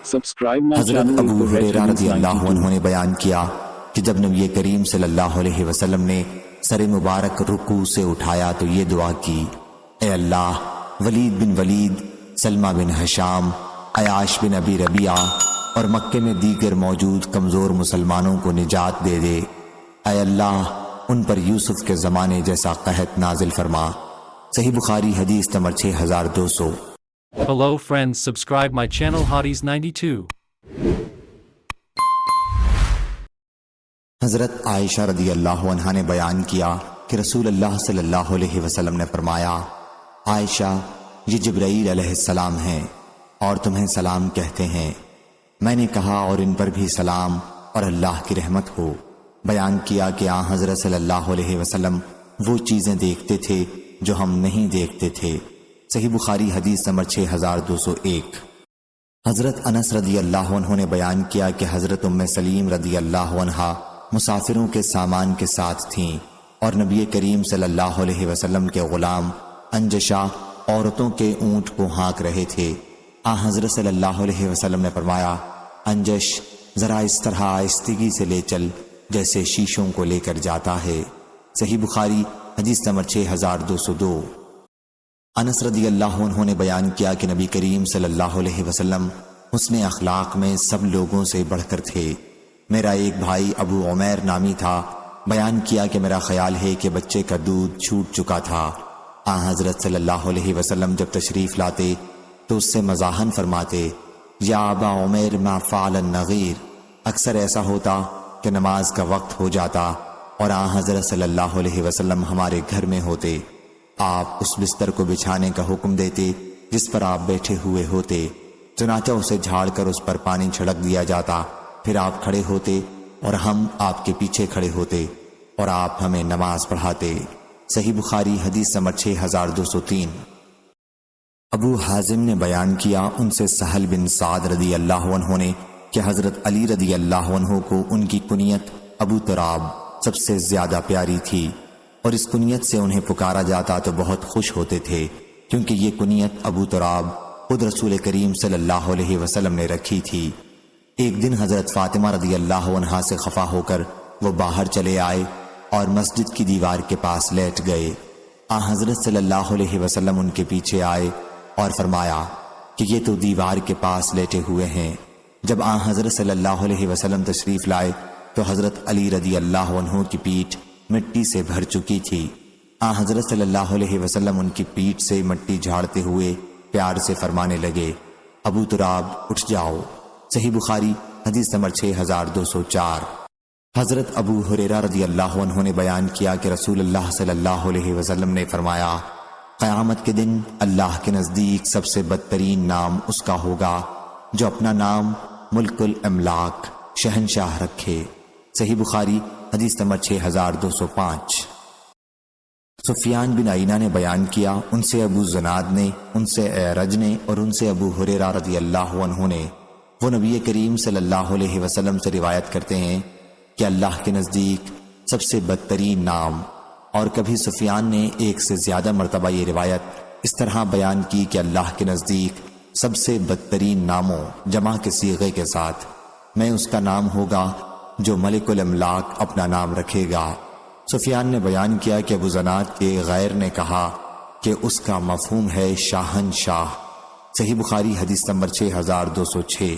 حضرت ابو ہریرہ رضی اللہ عنہ نے بیان کیا کہ جب نبی کریم صلی اللہ علیہ وسلم نے سر مبارک رکوع سے اٹھایا تو یہ دعا کی: اے اللہ، ولید بن ولید، سلمہ بن ہشام، عیاش بن ابی ربیعہ اور مکے میں دیگر موجود کمزور مسلمانوں کو نجات دے دے۔ اے اللہ، ان پر یوسف کے زمانے جیسا قحط نازل فرما۔ صحیح بخاری حدیث number 6200۔ Hello friends, subscribe my channel Hotties 92. حضرت عائشہ رضی اللہ عنہا نے بیان کیا کہ رسول اللہ صلی اللہ علیہ وسلم نے فرمایا: عائشہ، یہ جبرائیل علیہ السلام ہیں اور تمہیں سلام کہتے ہیں۔ میں نے کہا: اور ان پر بھی سلام اور اللہ کی رحمت ہو۔ بیان کیا کہ آن حضرت صلی اللہ علیہ وسلم وہ چیزیں دیکھتے تھے جو ہم نہیں دیکھتے تھے۔ صحیح بخاری حدیث نمبر 6201۔ حضرت انس رضی اللہ عنہ نے بیان کیا کہ حضرت ام سلیم رضی اللہ عنہا مسافروں کے سامان کے ساتھ تھیں اور نبی کریم صلی اللہ علیہ وسلم کے غلام انجشا عورتوں کے اونٹ کو ہانک رہے تھے۔ حضرت صلی اللہ علیہ وسلم نے فرمایا: انجش، ذرا اس طرح آہستگی سے لے چل جیسے شیشوں کو لے کر جاتا ہے۔ صحیح بخاری حدیث نمبر 6202۔ انس رضی اللہ عنہ نے بیان کیا کہ نبی کریم صلی اللہ علیہ وسلم حسن اخلاق میں سب لوگوں سے بڑھ کر تھے۔ میرا ایک بھائی ابو عمیر نامی تھا۔ بیان کیا کہ میرا خیال ہے کہ بچے کا دودھ چھوٹ چکا تھا۔ حضرت صلی اللہ علیہ وسلم جب تشریف لاتے تو اس سے مزاحن فرماتے: یا ابا عمیر ما فعل النغیر۔ اکثر ایسا ہوتا کہ نماز کا وقت ہو جاتا اور حضرت صلی اللہ علیہ وسلم ہمارے گھر میں ہوتے۔ آپ اس بستر کو بچھانے کا حکم دیتے جس پر آپ بیٹھے ہوئے ہوتے، چنانچہ اسے جھاڑ کر اس پر پانی چھڑک دیا جاتا۔ پھر آپ کھڑے ہوتے اور ہم آپ کے پیچھے کھڑے ہوتے اور آپ ہمیں نماز پڑھاتے۔ صحیح بخاری حدیث نمبر 6203۔ ابو حازم نے بیان کیا ان سے سہل بن سعد رضی اللہ عنہ نے کہ حضرت علی رضی اللہ عنہ کو ان کی کنیت ابو تراب سب سے زیادہ پیاری تھی اور اس کنیت سے انہیں پکارا جاتا تو بہت خوش ہوتے تھے، کیونکہ یہ کنیت ابو تراب خود رسول کریم صلی اللہ علیہ وسلم نے رکھی تھی۔ ایک دن حضرت فاطمہ رضی اللہ عنہا سے خفا ہو کر وہ باہر چلے آئے اور مسجد کی دیوار کے پاس لیٹ گئے۔ حضرت صلی اللہ علیہ وسلم ان کے پیچھے آئے اور فرمایا کہ یہ تو دیوار کے پاس لیٹے ہوئے ہیں۔ جب حضرت صلی اللہ علیہ وسلم تشریف لائے تو حضرت علی رضی اللہ عنہ کی پیٹھ مٹی سے بھر چکی تھی۔ حضرت صلی اللہ علیہ وسلم ان کی پیٹھ سے مٹی جھاڑتے ہوئے پیار سے فرمانے لگے: ابو تراب، اٹھ جاؤ۔ صحیح بخاری حدیث نمبر 6204۔ حضرت ابو ہریرہ رضی اللہ عنہ نے بیان کیا کہ رسول اللہ صلی اللہ علیہ وسلم نے فرمایا: قیامت کے دن اللہ کے نزدیک سب سے بدترین نام اس کا ہوگا جو اپنا نام ملک الاملاک، شہنشاہ رکھے۔ صحیح بخاری حدیث نمبر 6205۔ سفیان بن عینہ نے بیان کیا ان سے ابو زناد نے، ان سے اعرج نے اور ان سے ابو ہریرہ رضی اللہ عنہ نے، وہ نبی کریم صلی اللہ علیہ وسلم سے روایت کرتے ہیں کہ اللہ کے نزدیک سب سے بدترین نام، اور کبھی سفیان نے ایک سے زیادہ مرتبہ یہ روایت اس طرح بیان کی کہ اللہ کے نزدیک سب سے بدترین ناموں جمع کے صیغے کے ساتھ میں اس کا نام ہوگا جو ملک الاملاک اپنا نام رکھے گا۔ سفیان نے بیان کیا کہ ابو زناد کے غیر نے کہا کہ اس کا مفہوم ہے شاہنشاہ۔ صحیح بخاری حدیث نمبر 6206۔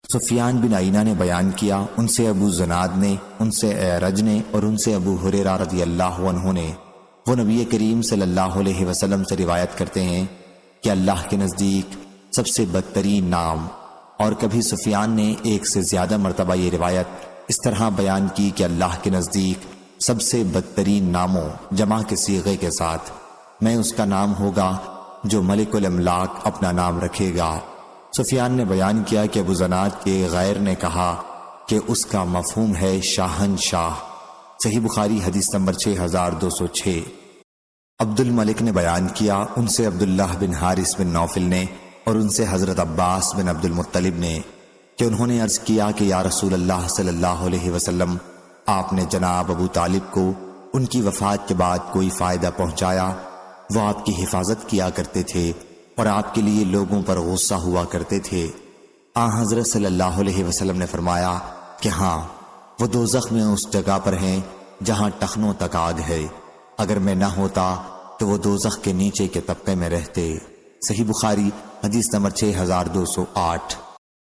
سفیان بن عینہ نے بیان کیا ان سے ابو زناد نے، ان سے اعرج نے اور ان سے ابو ہریرہ رضی اللہ عنہ نے، وہ نبی کریم صلی اللہ علیہ وسلم سے روایت کرتے ہیں کہ اللہ کے نزدیک سب سے بدترین نام، اور کبھی سفیان نے ایک سے زیادہ مرتبہ یہ روایت اس طرح بیان کی کہ اللہ کے نزدیک سب سے بدترین ناموں جمع کے صیغے کے ساتھ میں اس کا نام ہوگا جو ملک الاملاک اپنا نام رکھے گا۔ سفیان نے بیان کیا کہ ابو زناد کے غیر نے کہا کہ اس کا مفہوم ہے شاہنشاہ۔ صحیح بخاری حدیث نمبر 6206۔ عبد الملک نے بیان کیا ان سے عبداللہ بن حارث بن نوفل نے اور ان سے حضرت عباس بن عبد المطلب نے کہ انہوں نے عرض کیا کہ یا رسول اللہ صلی اللہ علیہ وسلم، آپ نے جناب ابو طالب کو ان کی وفات کے بعد کوئی فائدہ پہنچایا؟ وہ آپ کی حفاظت کیا کرتے تھے اور آپ کے لیے لوگوں پر غصہ ہوا کرتے تھے۔ حضرت صلی اللہ علیہ وسلم نے فرمایا کہ ہاں، وہ دوزخ میں اس جگہ پر ہیں جہاں ٹخنوں تک آگ ہے، اگر میں نہ ہوتا تو وہ دوزخ کے نیچے کے طبقے میں رہتے۔ صحیح بخاری حدیث نمبر 6208۔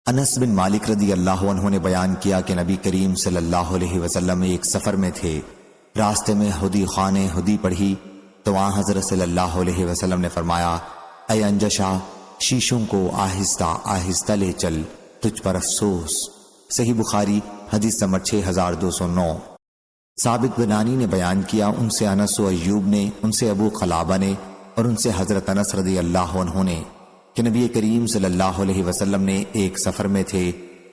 انس بن مالک رضی اللہ عنہ نے بیان کیا کہ نبی کریم صلی اللہ علیہ وسلم ایک سفر میں تھے، راستے میں ہدی خان نے ہدی پڑھی تو وہاں حضرت صلی اللہ علیہ وسلم نے فرمایا، اے انجشا، شیشوں کو آہستہ آہستہ لے چل، تجھ پر افسوس۔ صحیح بخاری حدیث نمبر 6209۔ ثابت بنانی نے بیان کیا، ان سے انس و ایوب نے، ان سے ابو قلابہ نے اور ان سے حضرت انس رضی اللہ عنہ نے کہ نبی کریم صلی اللہ علیہ وسلم نے ایک سفر میں تھے،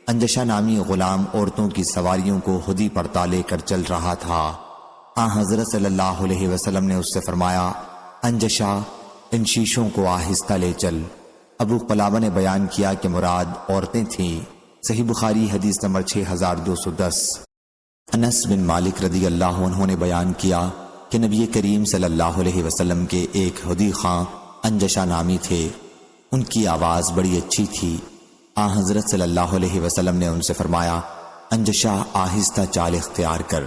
انجشا نامی غلام عورتوں کی سواریوں کو ہدی پڑتا لے کر چل رہا تھا۔ حضرت صلی اللہ علیہ وسلم نے اس سے فرمایا، انجشا، ان شیشوں کو آہستہ لے چل۔ ابو قلابہ نے بیان کیا کہ مراد عورتیں تھیں۔ صحیح بخاری حدیث نمبر 6210۔ انس بن مالک رضی اللہ عنہ نے بیان کیا کہ نبی کریم صلی اللہ علیہ وسلم کے ایک ہدی خاں انجشا نامی تھے، ان کی آواز بڑی اچھی تھی۔ حضرت صلی اللہ علیہ وسلم نے ان سے فرمایا، انجشا، آہستہ چال اختیار کر،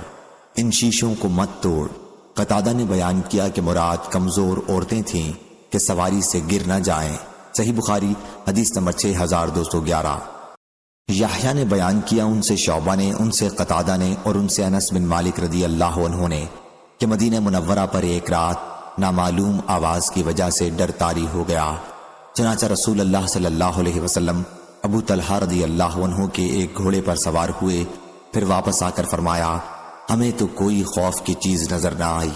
ان شیشوں کو مت توڑ۔ قتادہ نے بیان کیا کہ مراد کمزور عورتیں تھیں کہ سواری سے گر نہ جائیں۔ صحیح بخاری حدیث نمبر 6211۔ یحییٰ نے بیان کیا، ان سے شعبہ نے، ان سے قتادہ نے اور ان سے انس بن مالک رضی اللہ عنہ نے کہ مدینہ منورہ پر ایک رات نامعلوم آواز کی وجہ سے ڈر طاری ہو گیا، چنانچہ رسول اللہ صلی اللہ علیہ وسلم ابو طلحہ رضی اللہ عنہ کے ایک گھوڑے پر سوار ہوئے، پھر واپس آ کر فرمایا، ہمیں تو کوئی خوف کی چیز نظر نہ آئی،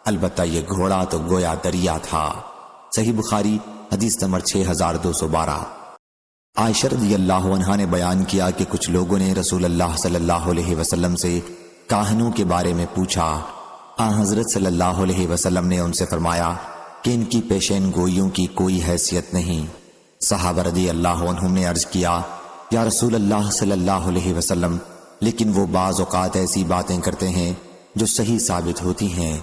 البتہ یہ گھوڑا تو گویا دریا تھا۔ صحیح بخاری حدیث نمبر 6212۔ عائشہ رضی اللہ عنہا نے بیان کیا کہ کچھ لوگوں نے رسول اللہ صلی اللہ علیہ وسلم سے کاہنوں کے بارے میں پوچھا۔ حضرت صلی اللہ علیہ وسلم نے ان سے فرمایا کہ ان کی پیشین گوئیوں کی کوئی حیثیت نہیں۔ صحابہ رضی اللہ عنہم نے عرض کیا، یا رسول اللہ صلی اللہ علیہ وسلم، لیکن وہ بعض اوقات ایسی باتیں کرتے ہیں جو صحیح ثابت ہوتی ہیں۔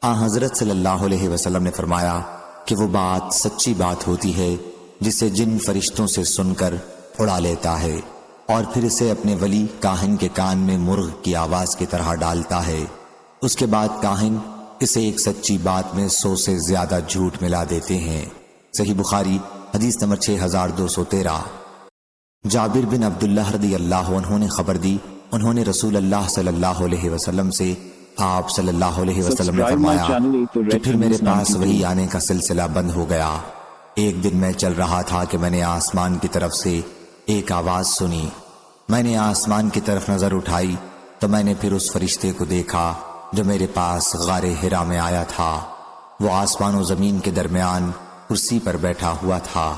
حضرت صلی اللہ علیہ وسلم نے فرمایا کہ وہ بات سچی بات ہوتی ہے جسے جن فرشتوں سے سن کر اڑا لیتا ہے اور پھر اسے اپنے ولی کاہن کے کان میں مرغ کی آواز کی طرح ڈالتا ہے، اس کے بعد کاہن اسے ایک سچی بات میں 100 سے زیادہ جھوٹ ملا دیتے ہیں۔ صحیح بخاری حدیث نمبر 6213۔ جابر بن عبداللہ رضی اللہ عنہ نے خبر دی، انہوں نے رسول اللہ صلی اللہ علیہ وسلم سے، آپ صلی اللہ علیہ وسلم نے فرمایا کہ پھر میرے پاس وحی آنے کا سلسلہ بند ہو گیا۔ ایک دن میں چل رہا تھا کہ میں نے آسمان کی طرف سے ایک آواز سنی، میں نے آسمان کی طرف نظر اٹھائی تو میں نے پھر اس فرشتے کو دیکھا جو میرے پاس غار حرا میں آیا تھا، وہ آسمان و زمین کے درمیان کرسی پر بیٹھا ہوا تھا۔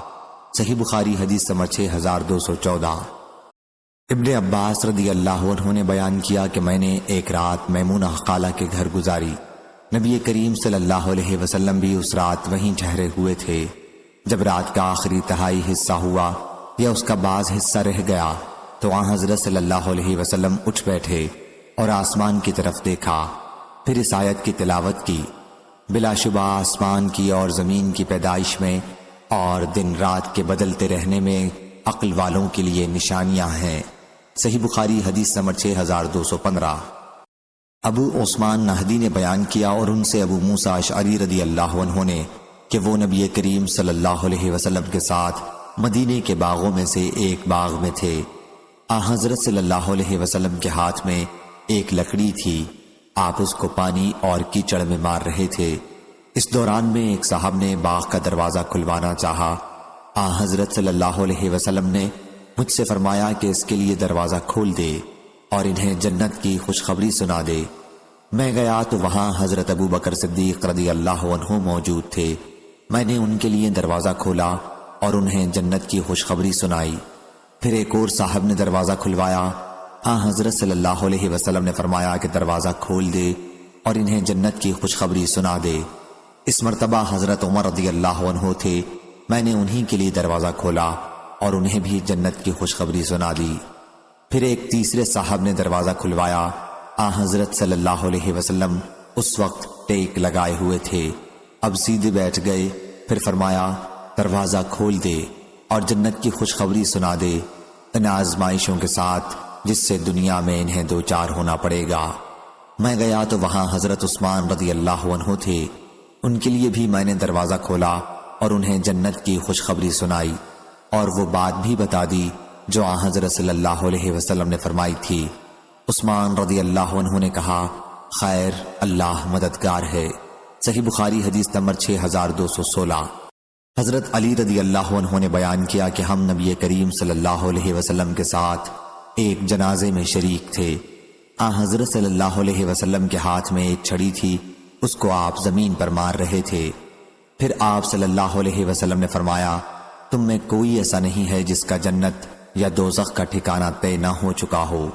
صحیح بخاری حدیث نمبر 6214۔ ابن عباس رضی اللہ عنہ نے بیان کیا کہ میں نے ایک رات میمونہ خالہ کے گھر گزاری، نبی کریم صلی اللہ علیہ وسلم بھی اس رات وہیں ٹھہرے ہوئے تھے۔ جب رات کا آخری تہائی حصہ ہوا یا اس کا بعض حصہ رہ گیا تو وہاں حضرت صلی اللہ علیہ وسلم اٹھ بیٹھے اور آسمان کی طرف دیکھا، پھر اس آیت کی تلاوت کی، بلا شبہ آسمان کی اور زمین کی پیدائش میں اور دن رات کے بدلتے رہنے میں عقل والوں کے لیے نشانیاں ہیں۔ صحیح بخاری حدیث نمبر 6215۔ ابو عثمان نہدی نے بیان کیا اور ان سے ابو موسیٰ اشعری رضی اللہ عنہ نے کہ وہ نبی کریم صلی اللہ علیہ وسلم کے ساتھ مدینے کے باغوں میں سے ایک باغ میں تھے۔ حضرت صلی اللہ علیہ وسلم کے ہاتھ میں ایک لکڑی تھی، آپ اس کو پانی اور کیچڑ میں مار رہے تھے۔ اس دوران میں ایک صاحب نے باغ کا دروازہ کھلوانا چاہا، حضرت صلی اللہ علیہ وسلم نے مجھ سے فرمایا کہ اس کے لیے دروازہ کھول دے اور انہیں جنت کی خوشخبری سنا دے۔ میں گیا تو وہاں حضرت ابو بکر صدیق رضی اللہ عنہ موجود تھے، میں نے ان کے لیے دروازہ کھولا اور انہیں جنت کی خوشخبری سنائی۔ پھر ایک اور صاحب نے دروازہ کھلوایا، حضرت صلی اللہ علیہ وسلم نے فرمایا کہ دروازہ کھول دے اور انہیں جنت کی خوشخبری سنا دے۔ اس مرتبہ حضرت عمر رضی اللہ عنہ تھے، میں نے انہی کے لیے دروازہ کھولا اور انہیں بھی جنت کی خوشخبری سنا دی۔ پھر ایک تیسرے صاحب نے دروازہ کھلوایا، حضرت صلی اللہ علیہ وسلم اس وقت ٹیک لگائے ہوئے تھے، اب سیدھے بیٹھ گئے، پھر فرمایا دروازہ کھول دے اور جنت کی خوشخبری سنا دے۔ ان آزمائشوں کے ساتھ جس سے دنیا میں انہیں دوچار ہونا پڑے گا۔ میں گیا تو وہاں حضرت عثمان رضی اللہ عنہ تھے۔ ان کے لیے بھی میں نے دروازہ کھولا اور انہیں جنت کی خوشخبری سنائی اور وہ بات بھی بتا دی جو آن حضرت صلی اللہ علیہ وسلم نے فرمائی تھی۔ عثمان رضی اللہ عنہ نے کہا، خیر، اللہ مددگار ہے۔ صحیح بخاری حدیث نمبر 6216۔ حضرت علی رضی اللہ عنہ نے بیان کیا کہ ہم نبی کریم صلی اللہ علیہ وسلم کے ساتھ ایک جنازے میں شریک تھے۔ آن حضرت صلی اللہ علیہ وسلم کے ہاتھ میں ایک چھڑی تھی، اس کو آپ زمین پر مار رہے تھے۔ پھر آپ صلی اللہ علیہ وسلم نے فرمایا، تم میں کوئی ایسا نہیں ہے جس کا جنت یا دوزخ کا ٹھکانہ طے نہ ہو چکا ہو۔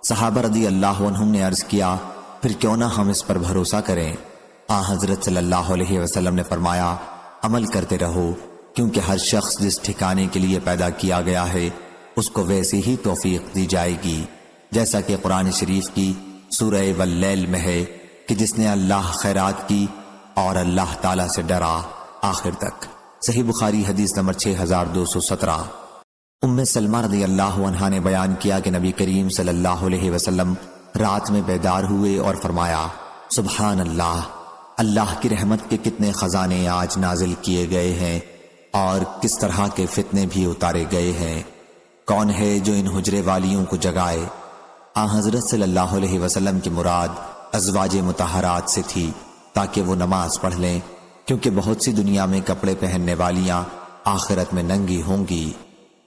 صحابہ رضی اللہ عنہم نے عرض کیا، پھر کیوں نہ ہم اس پر بھروسہ کریں؟ آن حضرت صلی اللہ علیہ وسلم نے فرمایا، عمل کرتے رہو، کیونکہ ہر شخص جس ٹھکانے کے لیے پیدا کیا گیا ہے اس کو ویسی ہی توفیق دی جائے گی، جیسا کہ قرآن شریف کی سورہ واللیل میں ہے کہ جس نے اللہ خیرات کی اور اللہ تعالیٰ سے ڈرا، آخر تک۔ صحیح بخاری حدیث نمبر 6217۔ ام سلمہ رضی اللہ عنہا نے بیان کیا کہ نبی کریم صلی اللہ علیہ وسلم رات میں بیدار ہوئے اور فرمایا، سبحان اللہ، اللہ کی رحمت کے کتنے خزانے آج نازل کیے گئے ہیں اور کس طرح کے فتنے بھی اتارے گئے ہیں۔ کون ہے جو ان حجرے والیوں کو جگائے؟ آن حضرت صلی اللہ علیہ وسلم کی مراد ازواج مطہرات سے تھی تاکہ وہ نماز پڑھ لیں، کیونکہ بہت سی دنیا میں کپڑے پہننے والیاں آخرت میں ننگی ہوں گی۔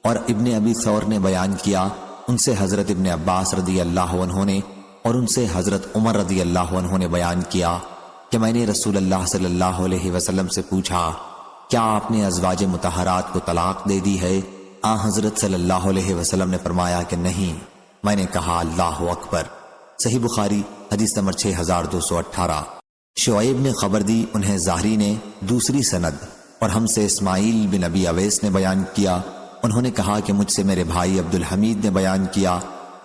اور ابن ابی ثور نے بیان کیا، ان سے حضرت ابن عباس رضی اللہ عنہ نے اور ان سے حضرت عمر رضی اللہ عنہ نے بیان کیا کہ میں نے رسول اللہ صلی اللہ علیہ وسلم سے پوچھا، کیا آپ نے ازواج مطہرات کو طلاق دے دی ہے؟ آن حضرت صلی اللہ علیہ وسلم نے فرمایا کہ نہیں۔ میں نے کہا، اللہ اکبر۔ صحیح بخاری حدیث نمبر 6218۔ شعیب نے خبر دی، انہیں زہری نے دوسری سند، اور ہم سے اسماعیل بن ابی اویس نے بیان کیا، انہوں نے کہا کہ مجھ سے میرے بھائی عبد الحمید نے بیان کیا،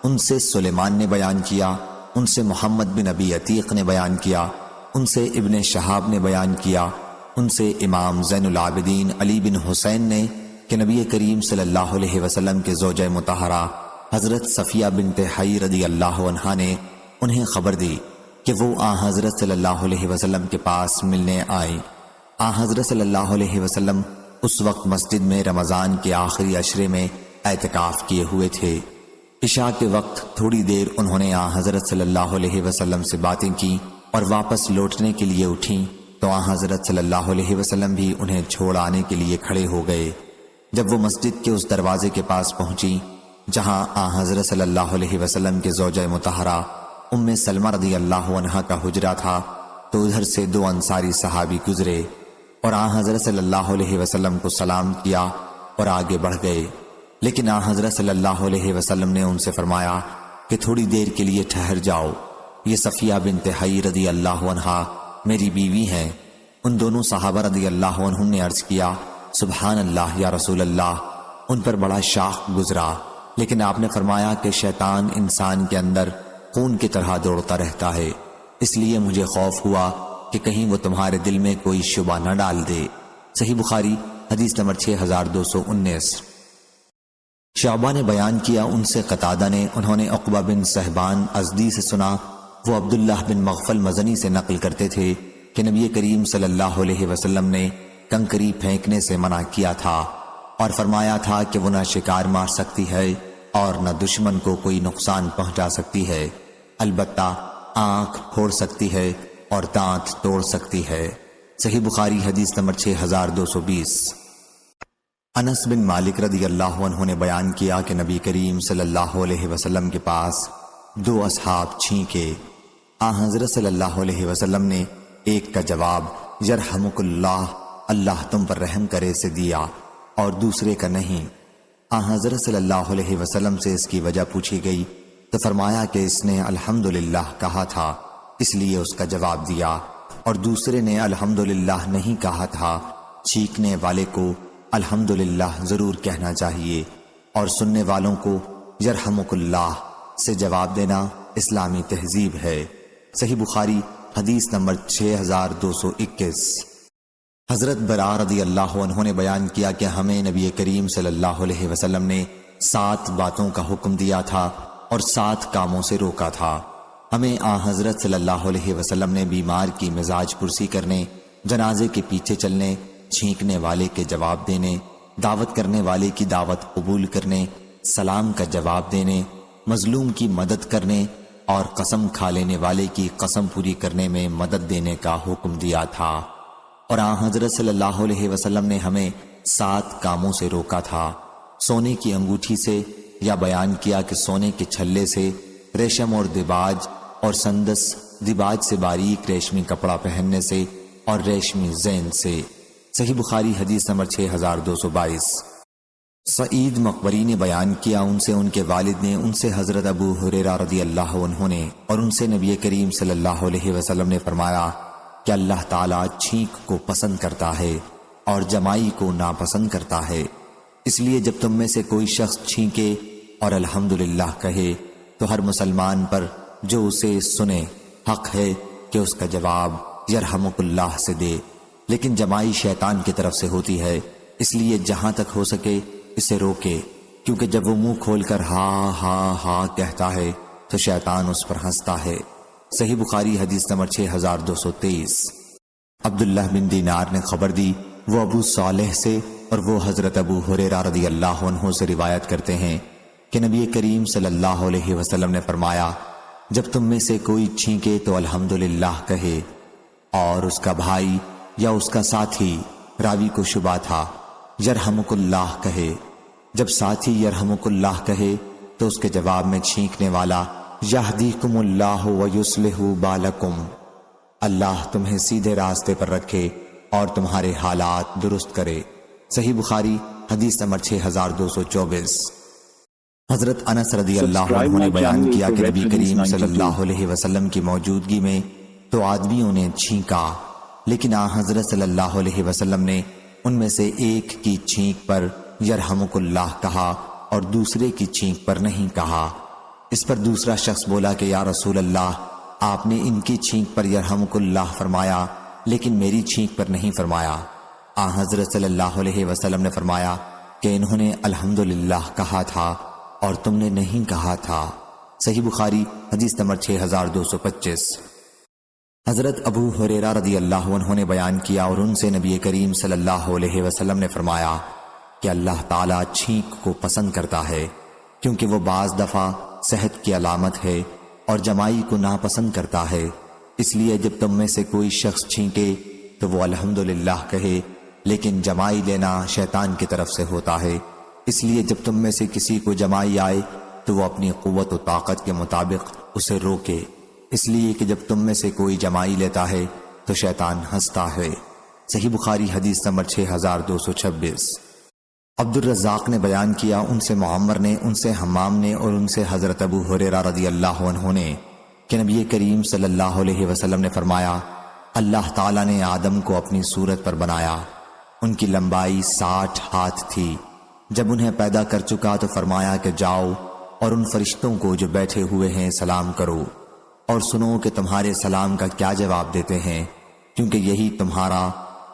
ان سے سلیمان نے بیان کیا، ان سے محمد بن ابی عتیق نے بیان کیا، ان سے ابن شہاب نے بیان کیا، ان سے امام زین العابدین علی بن حسین نے کہ نبی کریم صلی اللہ علیہ وسلم کے زوجہ مطہرہ حضرت صفیہ بنت حی رضی اللہ عنہا نے انہیں خبر دی کہ وہ آن حضرت صلی اللہ علیہ وسلم کے پاس ملنے آئیں۔ آن حضرت صلی اللہ علیہ وسلم اس وقت مسجد میں رمضان کے آخری عشرے میں اعتکاف کیے ہوئے تھے۔ عشاء کے وقت تھوڑی دیر انہوں نے آن حضرت صلی اللہ علیہ وسلم سے باتیں کی اور واپس لوٹنے کے لیے اٹھیں تو آن حضرت صلی اللہ علیہ وسلم بھی انہیں چھوڑ آنے کے لیے کھڑے ہو گئے۔ جب وہ مسجد کے اس دروازے کے پاس پہنچی جہاں آن حضرت صلی اللہ علیہ وسلم کے زوجہ مطہرہ ام سلمہ رضی اللہ عنہا کا حجرہ تھا تو ادھر سے دو انصاری صحابی گزرے اور آن حضرت صلی اللہ علیہ وسلم کو سلام کیا اور آگے بڑھ گئے، لیکن آن حضرت صلی اللہ علیہ وسلم نے ان سے فرمایا کہ تھوڑی دیر کے لیے ٹھہر جاؤ، یہ صفیہ بنت حی رضی اللہ عنہا میری بیوی ہیں۔ ان دونوں صحابہ رضی اللہ عنہم نے عرض کیا، سبحان اللہ یا رسول اللہ، ان پر بڑا شاق گزرا، لیکن آپ نے فرمایا کہ شیطان انسان کے اندر خون کی طرح دوڑتا رہتا ہے، اس لیے مجھے خوف ہوا کہ کہیں وہ تمہارے دل میں کوئی شبہ نہ ڈال دے۔ صحیح بخاری حدیث نمبر 6219۔ شعبہ نے بیان کیا، ان سے قتادہ نے، انہوں نے عقبہ بن صہبان ازدی سے سنا، وہ عبداللہ بن مغفل مزنی سے نقل کرتے تھے کہ نبی کریم صلی اللہ علیہ وسلم نے کنکری پھینکنے سے منع کیا تھا اور فرمایا تھا کہ وہ نہ شکار مار سکتی ہے اور نہ دشمن کو کوئی نقصان پہنچا سکتی ہے، البتہ آنکھ پھوڑ سکتی ہے اور دانت توڑ سکتی ہے۔ صحیح بخاری حدیث نمبر 6220۔ انس بن مالک رضی اللہ عنہ نے بیان کیا کہ نبی کریم صلی اللہ علیہ وسلم کے پاس دو اصحاب چھینکے، آن حضرت صلی اللہ علیہ وسلم نے ایک کا جواب یرحمک اللہ، اللہ تم پر رحم کرے سے دیا، اور دوسرے کا نہیں۔ آن حضرت صلی اللہ علیہ وسلم سے اس کی وجہ پوچھی گئی تو فرمایا کہ اس نے الحمدللہ کہا تھا اس لیے اس کا جواب دیا، اور دوسرے نے الحمدللہ نہیں کہا تھا۔ چھینکنے والے کو الحمدللہ ضرور کہنا چاہیے اور سننے والوں کو یرحمک اللہ سے جواب دینا اسلامی تہذیب ہے۔ صحیح بخاری حدیث نمبر 6221۔ حضرت برا رضی اللہ عنہ نے بیان کیا کہ ہمیں نبی کریم صلی اللہ علیہ وسلم نے 7 باتوں کا حکم دیا تھا اور 7 کاموں سے روکا تھا۔ ہمیں حضرت صلی اللہ علیہ وسلم نے بیمار کی مزاج پرسی کرنے، جنازے کے پیچھے چلنے، چھینکنے والے کے جواب دینے، دعوت کرنے والے کی دعوت قبول کرنے، سلام کا جواب دینے، مظلوم کی مدد کرنے اور قسم کھا لینے والے کی قسم پوری کرنے میں مدد دینے کا حکم دیا تھا۔ اور حضرت صلی اللہ علیہ وسلم نے ہمیں 7 کاموں سے روکا تھا، سونے کی انگوٹھی سے، یا بیان کیا کہ سونے کے چھلے سے، ریشم اور دیباج اور سندس، دیباج سے باریک ریشمی کپڑا پہننے سے اور ریشمی زین سے۔ صحیح بخاری حدیث نمبر 6222۔ سعید مقبری نے بیان کیا ان سے ان کے والد نے، ان سے حضرت ابو ہریرہ رضی اللہ عنہ نے، اور ان سے نبی کریم صلی اللہ علیہ وسلم نے فرمایا کہ اللہ تعالیٰ چھینک کو پسند کرتا ہے اور جمائی کو ناپسند کرتا ہے، اس لیے جب تم میں سے کوئی شخص چھینکے اور الحمدللہ کہے تو ہر مسلمان پر جو اسے سنے حق ہے کہ اس کا جواب یرحمک اللہ سے دے، لیکن جمائی شیطان کی طرف سے ہوتی ہے، اس لیے جہاں تک ہو سکے اسے روکے، کیونکہ جب وہ منہ کھول کر ہاں ہاں ہاں کہتا ہے تو شیطان اس پر ہنستا ہے۔ صحیح بخاری حدیث نمبر 6223۔ عبداللہ بن دینار نے خبر دی، وہ ابو صالح سے اور وہ حضرت ابو ہریرہ رضی اللہ عنہ سے روایت کرتے ہیں کہ نبی کریم صلی اللہ علیہ وسلم نے فرمایا، جب تم میں سے کوئی چھینکے تو الحمدللہ کہے، اور اس کا بھائی یا اس کا ساتھی، راوی کو شبہ تھا، یرحمک اللہ کہے۔ جب ساتھی یرحمک اللہ کہے تو اس کے جواب میں چھینکنے والا یہدیکم اللہ ویصلح بالکم، اللہ تمہیں سیدھے راستے پر رکھے اور تمہارے حالات درست کرے۔ صحیح بخاری حدیث نمبر 6224۔ حضرت انس رضی اللہ عنہ نے بیان کیا کہ نبی کریم صلی اللہ علیہ وسلم کی موجودگی میں تو آدمیوں نے چھینکا، لیکن حضرت صلی اللہ علیہ وسلم نے ان میں سے ایک کی چھینک پر یرحمک اللہ کہا اور دوسرے کی چھینک پر نہیں کہا۔ اس پر دوسرا شخص بولا کہ یا رسول اللہ، آپ نے ان کی چھینک پر یرحمک اللہ فرمایا لیکن میری چھینک پر نہیں فرمایا۔ حضرت صلی اللہ علیہ وسلم نے فرمایا کہ انہوں نے الحمدللہ کہا تھا اور تم نے نہیں کہا تھا۔ صحیح بخاری حدیث نمبر 6225۔ حضرت ابو ہریرہ رضی اللہ عنہ نے بیان کیا اور ان سے نبی کریم صلی اللہ علیہ وسلم نے فرمایا کہ اللہ تعالیٰ چھینک کو پسند کرتا ہے، کیونکہ وہ بعض دفعہ صحت کی علامت ہے اور جمائی کو ناپسند کرتا ہے، اس لیے جب تم میں سے کوئی شخص چھینکے تو وہ الحمدللہ کہے، لیکن جمائی لینا شیطان کی طرف سے ہوتا ہے، اس لیے جب تم میں سے کسی کو جمائی آئے تو وہ اپنی قوت و طاقت کے مطابق اسے روکے، اس لیے کہ جب تم میں سے کوئی جمائی لیتا ہے تو شیطان ہنستا ہے۔ صحیح بخاری حدیث نمبر 6226۔ عبد الرزاق نے بیان کیا ان سے معمر نے، ان سے حمام نے اور ان سے حضرت ابو ہریرہ رضی اللہ عنہ نے کہ نبی کریم صلی اللہ علیہ وسلم نے فرمایا، اللہ تعالیٰ نے آدم کو اپنی صورت پر بنایا، ان کی لمبائی 60 ہاتھ تھی، جب انہیں پیدا کر چکا تو فرمایا کہ جاؤ اور ان فرشتوں کو جو بیٹھے ہوئے ہیں سلام کرو اور سنو کہ تمہارے سلام کا کیا جواب دیتے ہیں، کیونکہ یہی تمہارا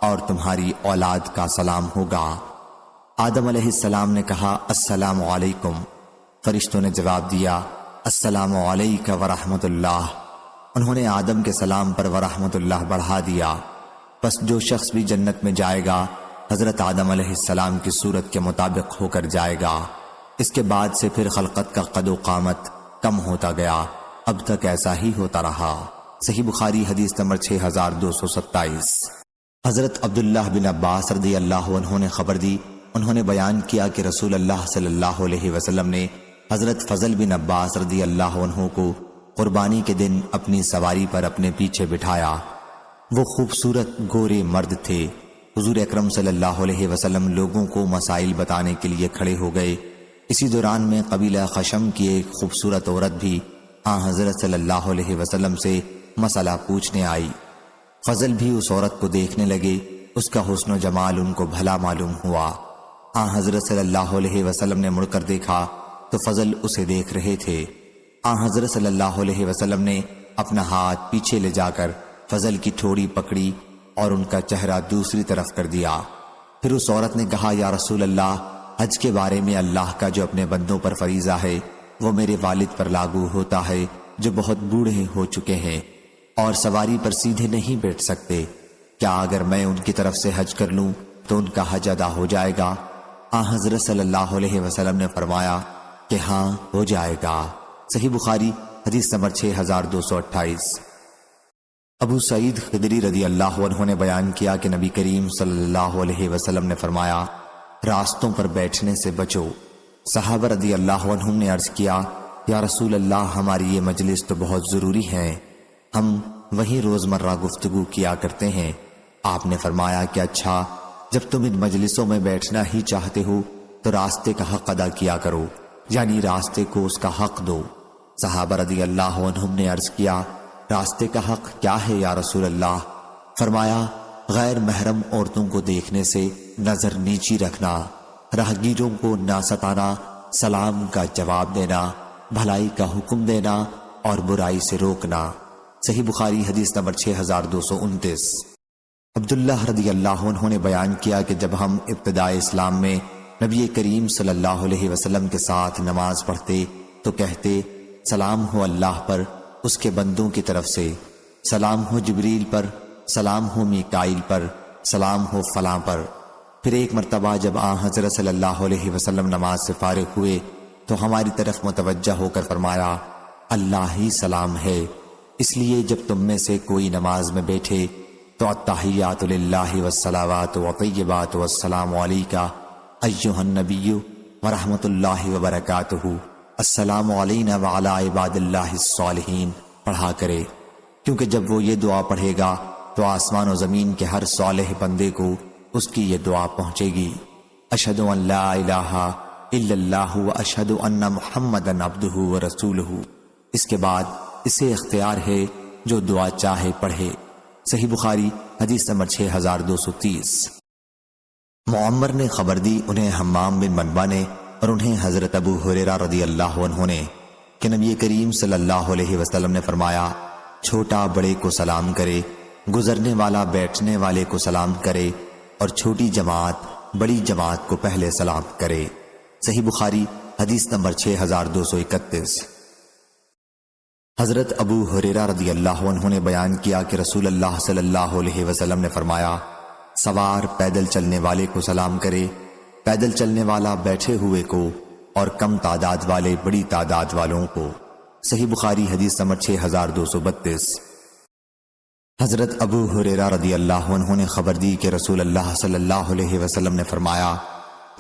اور تمہاری اولاد کا سلام ہوگا۔ آدم علیہ السلام نے کہا السلام علیکم، فرشتوں نے جواب دیا السلام علیک ورحمت اللہ، انہوں نے آدم کے سلام پر ورحمت اللہ بڑھا دیا۔ پس جو شخص بھی جنت میں جائے گا حضرت آدم علیہ السلام کی صورت کے مطابق ہو کر جائے گا۔ اس کے بعد سے پھر خلقت کا قد و قامت کم ہوتا گیا، اب تک ایسا ہی ہوتا رہا۔ صحیح بخاری حدیث نمبر 6227۔ حضرت عبداللہ بن عباس رضی اللہ عنہ نے خبر دی، انہوں نے بیان کیا کہ رسول اللہ صلی اللہ علیہ وسلم نے حضرت فضل بن عباس رضی اللہ عنہ کو قربانی کے دن اپنی سواری پر اپنے پیچھے بٹھایا۔ وہ خوبصورت گورے مرد تھے۔ حضور اکرم صلی اللہ علیہ وسلم لوگوں کو مسائل بتانے کے لیے کھڑے ہو گئے۔ اسی دوران میں قبیلہ خشم کی ایک خوبصورت عورت بھی حضرت صلی اللہ علیہ وسلم سے مسئلہ پوچھنے آئی۔ فضل بھی اس عورت کو دیکھنے لگے، اس کا حسن و جمال ان کو بھلا معلوم ہوا۔ حضرت صلی اللہ علیہ وسلم نے مڑ کر دیکھا تو فضل اسے دیکھ رہے تھے۔ حضرت صلی اللہ علیہ وسلم نے اپنا ہاتھ پیچھے لے جا کر فضل کی ٹھوڑی پکڑی اور ان کا چہرہ دوسری طرف کر دیا۔ پھر اس عورت نے کہا یا رسول اللہ، حج کے بارے میں اللہ کا جو اپنے بندوں پر فریضہ ہے وہ میرے والد پر لاگو ہوتا ہے جو بہت بوڑھے ہو چکے ہیں اور سواری پر سیدھے نہیں بیٹھ سکتے۔ کیا اگر میں ان کی طرف سے حج کر لوں تو ان کا حج ادا ہو جائے گا؟ حضرت صلی اللہ علیہ وسلم نے فرمایا کہ ہاں ہو جائے گا۔ صحیح بخاری حدیث نمبر 6228۔ ابو سعید خدری رضی اللہ عنہ نے بیان کیا کہ نبی کریم صلی اللہ علیہ وسلم نے فرمایا راستوں پر بیٹھنے سے بچو۔ صحابہ رضی اللہ عنہم نے عرض کیا یا رسول اللہ ہماری یہ مجلس تو بہت ضروری ہے، ہم وہیں روزمرہ گفتگو کیا کرتے ہیں۔ آپ نے فرمایا کہ اچھا جب تم ان مجلسوں میں بیٹھنا ہی چاہتے ہو تو راستے کا حق ادا کیا کرو، یعنی راستے کو اس کا حق دو۔ صحابہ رضی اللہ عنہم نے عرض کیا راستے کا حق کیا ہے یا رسول اللہ؟ فرمایا غیر محرم عورتوں کو دیکھنے سے نظر نیچی رکھنا، راہگیروں کو نہ ستانا، سلام کا جواب دینا، بھلائی کا حکم دینا اور برائی سے روکنا۔ صحیح بخاری حدیث نمبر 6229۔ عبداللہ رضی اللہ عنہ نے بیان کیا کہ جب ہم ابتداء اسلام میں نبی کریم صلی اللہ علیہ وسلم کے ساتھ نماز پڑھتے تو کہتے سلام ہو اللہ پر، اس کے بندوں کی طرف سے، سلام ہو جبریل پر، سلام ہو میکائیل پر، سلام ہو فلاں پر۔ پھر ایک مرتبہ جب حضرت صلی اللہ علیہ وسلم نماز سے فارغ ہوئے تو ہماری طرف متوجہ ہو کر فرمایا اللہ ہی سلام ہے، اس لیے جب تم میں سے کوئی نماز میں بیٹھے تو التحیات للہ والصلوات وطیبات والسلام علیکہ ایھا النبی ورحمۃ اللہ وبرکاتہ، السلام علینا وعلی عباد اللہ الصالحین پڑھا کرے، کیونکہ جب وہ یہ دعا پڑھے گا تو آسمان و زمین کے ہر صالح بندے کو اس کی یہ دعا پہنچے گی، اشہد ان لا الہ الا اللہ واشہد ان محمدا عبدہ ورسولہ۔ اس کے بعد اسے اختیار ہے جو دعا چاہے پڑھے۔ صحیح بخاری حدیث نمبر 6230۔ معمر نے خبر دی انہیں حمام بن منبع نے اور انہیں حضرت ابو ہریرہ رضی اللہ عنہ نے کہ نبی کریم صلی اللہ علیہ وسلم نے فرمایا چھوٹا بڑے کو سلام کرے، گزرنے والا بیٹھنے والے کو سلام کرے اور چھوٹی جماعت بڑی جماعت کو پہلے سلام کرے۔ صحیح بخاری حدیث نمبر 6231۔ حضرت ابو ہریرہ رضی اللہ عنہ نے بیان کیا کہ رسول اللہ صلی اللہ علیہ وسلم نے فرمایا سوار پیدل چلنے والے کو سلام کرے، پیدل چلنے والا بیٹھے ہوئے کو اور کم تعداد والے بڑی تعداد والوں کو۔ صحیح بخاری حدیث نمبر 6232۔ حضرت ابو ہریرہ رضی اللہ عنہ نے خبر دی کہ رسول اللہ صلی اللہ علیہ وسلم نے فرمایا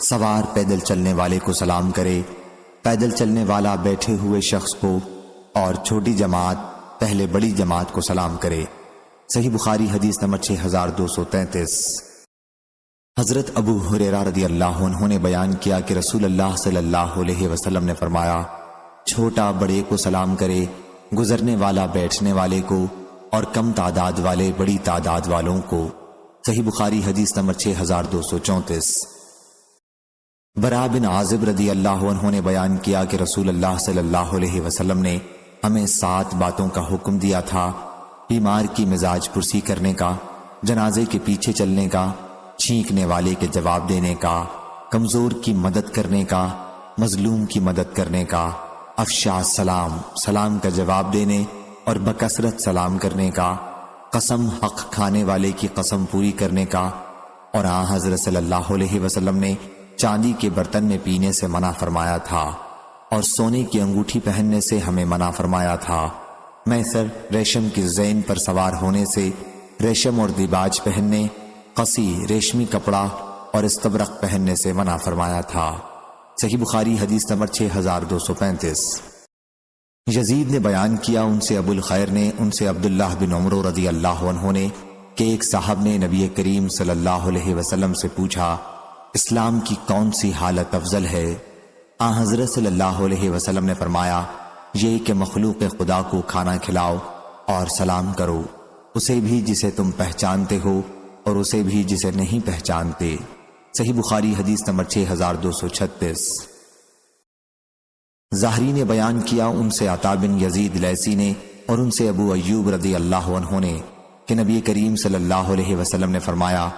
سوار پیدل چلنے والے کو سلام کرے، پیدل چلنے والا بیٹھے ہوئے شخص کو اور چھوٹی جماعت پہلے بڑی جماعت کو سلام کرے۔ صحیح بخاری حدیث نمبر 6233۔ حضرت ابو ہریرہ رضی اللہ عنہ نے بیان کیا کہ رسول اللہ صلی اللہ علیہ وسلم نے فرمایا چھوٹا بڑے کو سلام کرے، گزرنے والا بیٹھنے والے کو اور کم تعداد والے بڑی تعداد والوں کو۔ صحیح بخاری حدیث نمبر 6234۔ برا بن عازب رضی اللہ عنہ نے بیان کیا کہ رسول اللہ صلی اللہ علیہ وسلم نے ہمیں 7 باتوں کا حکم دیا تھا، بیمار کی مزاج پرسی کرنے کا، جنازے کے پیچھے چلنے کا، چھینکنے والے کے جواب دینے کا، کمزور کی مدد کرنے کا، مظلوم کی مدد کرنے کا، افشا سلام، سلام کا جواب دینے اور بکثرت سلام کرنے کا، قسم حق کھانے والے کی قسم پوری کرنے کا، اور حضرت صلی اللہ علیہ وسلم نے چاندی کے برتن میں پینے سے منع فرمایا تھا اور سونے کی انگوٹھی پہننے سے ہمیں منع فرمایا تھا۔ میسر ریشم کی زین پر سوار ہونے سے، ریشم اور دیباج پہننے، قصی ریشمی کپڑا اور استبرق پہننے سے منع فرمایا تھا۔ صحیح بخاری حدیث نمبر 6235۔ یزید نے بیان کیا ان سے ابو الخیر نے ان سے عبداللہ بن عمر رضی اللہ عنہ نے کہ ایک صاحب نے نبی کریم صلی اللہ علیہ وسلم سے پوچھا اسلام کی کون سی حالت افضل ہے؟ حضرت صلی اللہ علیہ وسلم نے فرمایا یہ کہ مخلوق خدا کو کھانا کھلاؤ اور سلام کرو، اسے بھی جسے تم پہچانتے ہو اور اسے بھی جسے نہیں پہچانتے۔ صحیح بخاری حدیث نمبر 6236۔ ظاہری نے بیان کیا ان سے عطا بن یزید لیثی نے اور ان سے ابو ایوب رضی اللہ عنہ نے کہ نبی کریم صلی اللہ علیہ وسلم نے فرمایا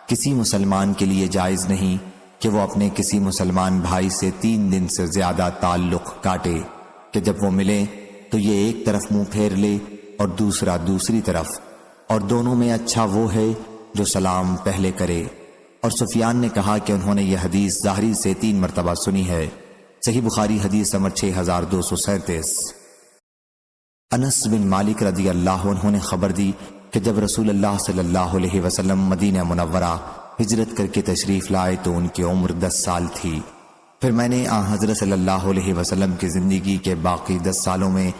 کسی مسلمان کے لیے جائز نہیں کہ وہ اپنے کسی مسلمان بھائی سے 3 دن سے زیادہ تعلق کاٹے کہ جب وہ ملے تو یہ ایک طرف منہ پھیر لے اور دوسرا دوسری طرف، اور دونوں میں اچھا وہ ہے جو سلام پہلے کرے۔ اور سفیان نے کہا کہ انہوں نے یہ حدیث ظاہری سے 3 مرتبہ سنی ہے۔ صحیح بخاری حدیث نمبر 6237۔ انس بن مالک رضی اللہ عنہ نے خبر دی کہ جب رسول اللہ صلی اللہ علیہ وسلم مدینہ منورہ ہجرت کر کے تشریف لائے تو ان کی عمر 10 سال تھی۔ پھر میں نے حضرت صلی اللہ علیہ وسلم کی زندگی کے باقی 10 سالوں میں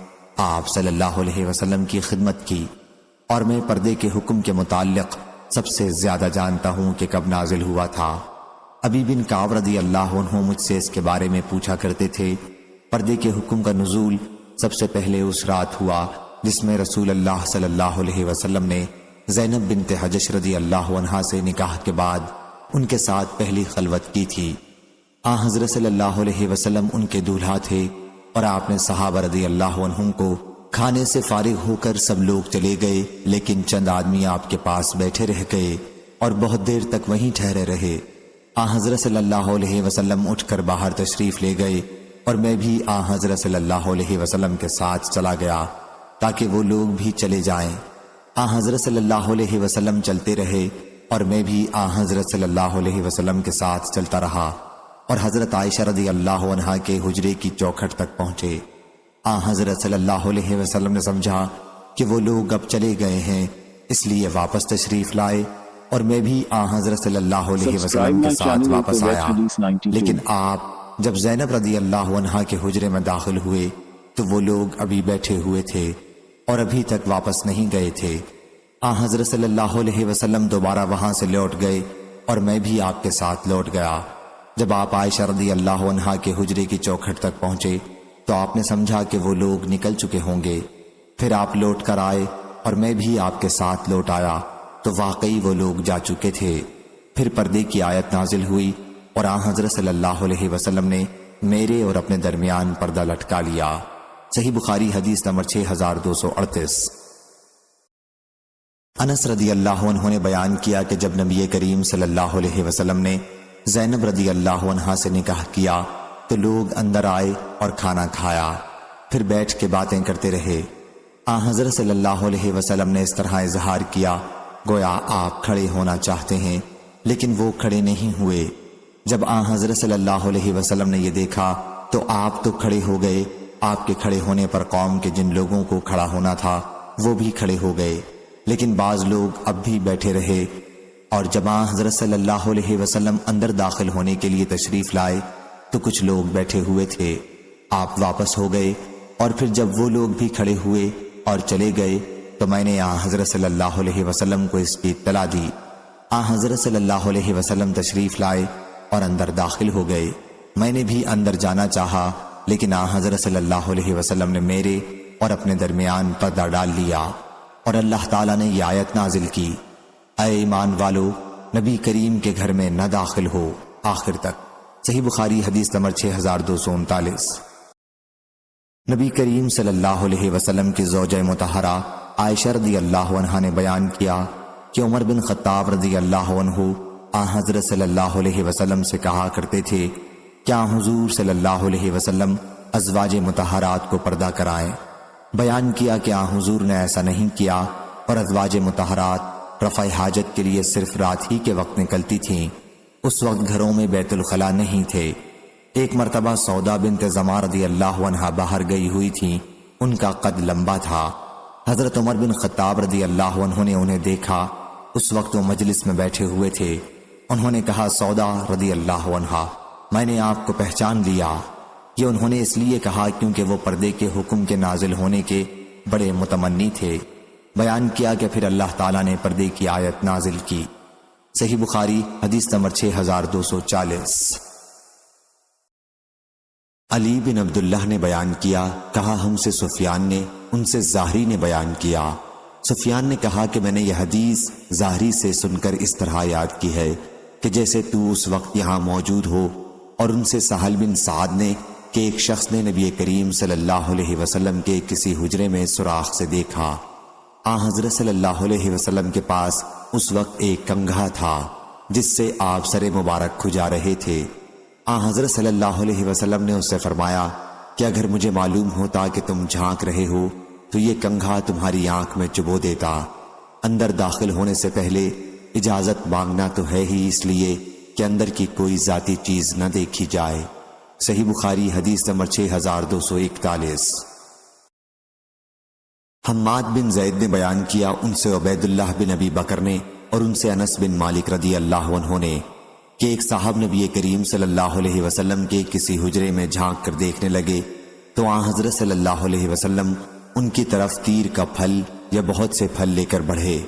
آپ صلی اللہ علیہ وسلم کی خدمت کی، اور میں پردے کے حکم کے متعلق سب سے زیادہ جانتا ہوں کہ کب نازل ہوا تھا۔ ابی بن کعب رضی اللہ عنہ مجھ سے اس کے بارے میں پوچھا کرتے تھے۔ پردے کے حکم کا نزول سب سے پہلے اس رات ہوا جس میں رسول اللہ صلی اللہ علیہ وسلم نے زینب بنت حجش رضی اللہ عنہا سے نکاح کے بعد ان کے ساتھ پہلی خلوت کی تھی۔ حضرت صلی اللہ علیہ وسلم ان کے دولہا تھے، اور آپ نے صحابہ رضی اللہ عنہم کو کھانے سے فارغ ہو کر سب لوگ چلے گئے، لیکن چند آدمی آپ کے پاس بیٹھے رہ گئے اور بہت دیر تک وہیں ٹھہرے رہے۔ حضرت صلی اللہ علیہ وسلم اٹھ کر باہر تشریف لے گئے، اور میں بھی حضرت صلی اللہ علیہ وسلم کے ساتھ چلا گیا تاکہ وہ لوگ بھی چلے جائیں۔ حضرت صلی اللہ علیہ وسلم چلتے رہے، اور میں بھی حضرت صلی اللہ علیہ وسلم کے ساتھ چلتا رہا، اور حضرت عائشہ رضی اللہ عنہا کے حجرے کی چوکھٹ تک پہنچے۔ حضرت صلی اللہ علیہ وسلم نے سمجھا کہ وہ لوگ اب چلے گئے ہیں، اس لیے واپس تشریف لائے، اور میں بھی حضرت صلی اللہ علیہ وسلم کے ساتھ واپس آیا۔ لیکن آپ جب زینب رضی اللہ عنہا کے حجرے میں داخل ہوئے تو وہ لوگ ابھی بیٹھے ہوئے تھے اور ابھی تک واپس نہیں گئے تھے۔ حضرت صلی اللہ علیہ وسلم دوبارہ وہاں سے لوٹ گئے، اور میں بھی آپ کے ساتھ لوٹ گیا۔ جب آپ عائشہ رضی اللہ عنہا کے حجرے کی چوکھٹ تک پہنچے تو آپ نے سمجھا کہ وہ لوگ نکل چکے ہوں گے۔ پھر آپ لوٹ کر آئے، اور میں بھی آپ کے ساتھ لوٹ آیا تو واقعی وہ لوگ جا چکے تھے۔ پھر پردے کی آیت نازل ہوئی، اور حضرت صلی اللہ علیہ وسلم نے میرے اور اپنے درمیان پردہ لٹکا لیا۔ صحیح بخاری حدیث نمبر 6238۔ انس رضی اللہ عنہ نے بیان کیا کہ جب نبی کریم صلی اللہ علیہ وسلم نے زینب رضی اللہ عنہا سے نکاح کیا تو لوگ اندر آئے اور کھانا کھایا، پھر بیٹھ کے باتیں کرتے رہے۔ حضرت صلی اللہ علیہ وسلم نے اس طرح اظہار کیا گویا آپ کھڑے ہونا چاہتے ہیں، لیکن وہ کھڑے نہیں ہوئے۔ جب حضرت صلی اللہ علیہ وسلم نے یہ دیکھا تو آپ تو کھڑے ہو گئے، آپ کے کھڑے ہونے پر قوم کے جن لوگوں کو کھڑا ہونا تھا وہ بھی کھڑے ہو گئے، لیکن بعض لوگ اب بھی بیٹھے رہے۔ اور جب حضرت صلی اللہ علیہ وسلم اندر داخل ہونے کے لیے تشریف لائے تو کچھ لوگ بیٹھے ہوئے تھے۔ آپ واپس ہو گئے، اور پھر جب وہ لوگ بھی کھڑے ہوئے اور چلے گئے تو میں نے حضرت صلی اللہ علیہ وسلم کو اس کی اطلاع دی۔ حضرت صلی اللہ علیہ وسلم تشریف لائے اور اندر داخل ہو گئے۔ میں نے بھی اندر جانا چاہا، لیکن حضرت صلی اللہ علیہ وسلم نے میرے اور اپنے درمیان پردہ ڈال لیا، اور اللہ تعالیٰ نے یہ آیت نازل کی، اے ایمان والو، نبی کریم کے گھر میں نہ داخل ہو، آخر تک۔ صحیح بخاری حدیث نمبر 6239۔ نبی کریم صلی اللہ علیہ وسلم کی زوجہ مطہرہ عائشہ رضی اللہ عنہا نے بیان کیا کہ عمر بن خطاب رضی اللہ عنہ حضرت صلی اللہ علیہ وسلم سے کہا کرتے تھے، کیا حضور صلی اللہ علیہ وسلم ازواج مطہرات کو پردہ کرائیں؟ بیان کیا کہ حضور نے ایسا نہیں کیا، اور ازواج مطہرات رفع حاجت کے لیے صرف رات ہی کے وقت نکلتی تھیں۔ اس وقت گھروں میں بیت الخلاء نہیں تھے۔ ایک مرتبہ سودا بنت زمع رضی اللہ عنہا باہر گئی ہوئی تھیں، ان کا قد لمبا تھا۔ حضرت عمر بن خطاب رضی اللہ عنہ نے انہیں دیکھا، اس وقت وہ مجلس میں بیٹھے ہوئے تھے۔ انہوں نے کہا، سودا رضی اللہ عنہا، میں نے آپ کو پہچان لیا۔ یہ انہوں نے اس لیے کہا کیونکہ وہ پردے کے حکم کے نازل ہونے کے بڑے متمنی تھے۔ بیان کیا کہ پھر اللہ تعالیٰ نے پردے کی آیت نازل کی۔ صحیح بخاری حدیث نمبر 6240۔ علی بن عبداللہ نے بیان کیا، کہا ہم سے سفیان نے، ان سے زہری نے بیان کیا۔ سفیان نے کہا کہ میں نے یہ حدیث زہری سے سن کر اس طرح یاد کی ہے کہ جیسے تو اس وقت یہاں موجود ہو، اور ان سے سہل بن سعد نے کہ ایک شخص نے نبی کریم صلی اللہ علیہ وسلم کے کسی حجرے میں سوراخ سے دیکھا۔ حضرت صلی اللہ علیہ وسلم کے پاس اس وقت ایک کنگھا تھا، جس سے آپ سر مبارک کھجا رہے تھے۔ حضرت صلی اللہ علیہ وسلم نے اس سے فرمایا کہ اگر مجھے معلوم ہوتا کہ تم جھانک رہے ہو تو یہ کنگھا تمہاری آنکھ میں چبو دیتا۔ اندر داخل ہونے سے پہلے اجازت مانگنا تو ہے ہی، اس لیے کہ اندر کی کوئی ذاتی چیز نہ دیکھی جائے۔ صحیح بخاری حدیث نمبر 6241۔ حماد بن زید نے بیان کیا، ان سے عبید اللہ بن ابی بکر نے اور ان سے انس بن مالک رضی اللہ عنہ نے کہ ایک صاحب نبی کریم صلی اللہ علیہ وسلم کے کسی حجرے میں جھانک کر دیکھنے لگے تو حضرت صلی اللہ علیہ وسلم ان کی طرف تیر کا پھل یا بہت سے پھل لے کر بڑھے،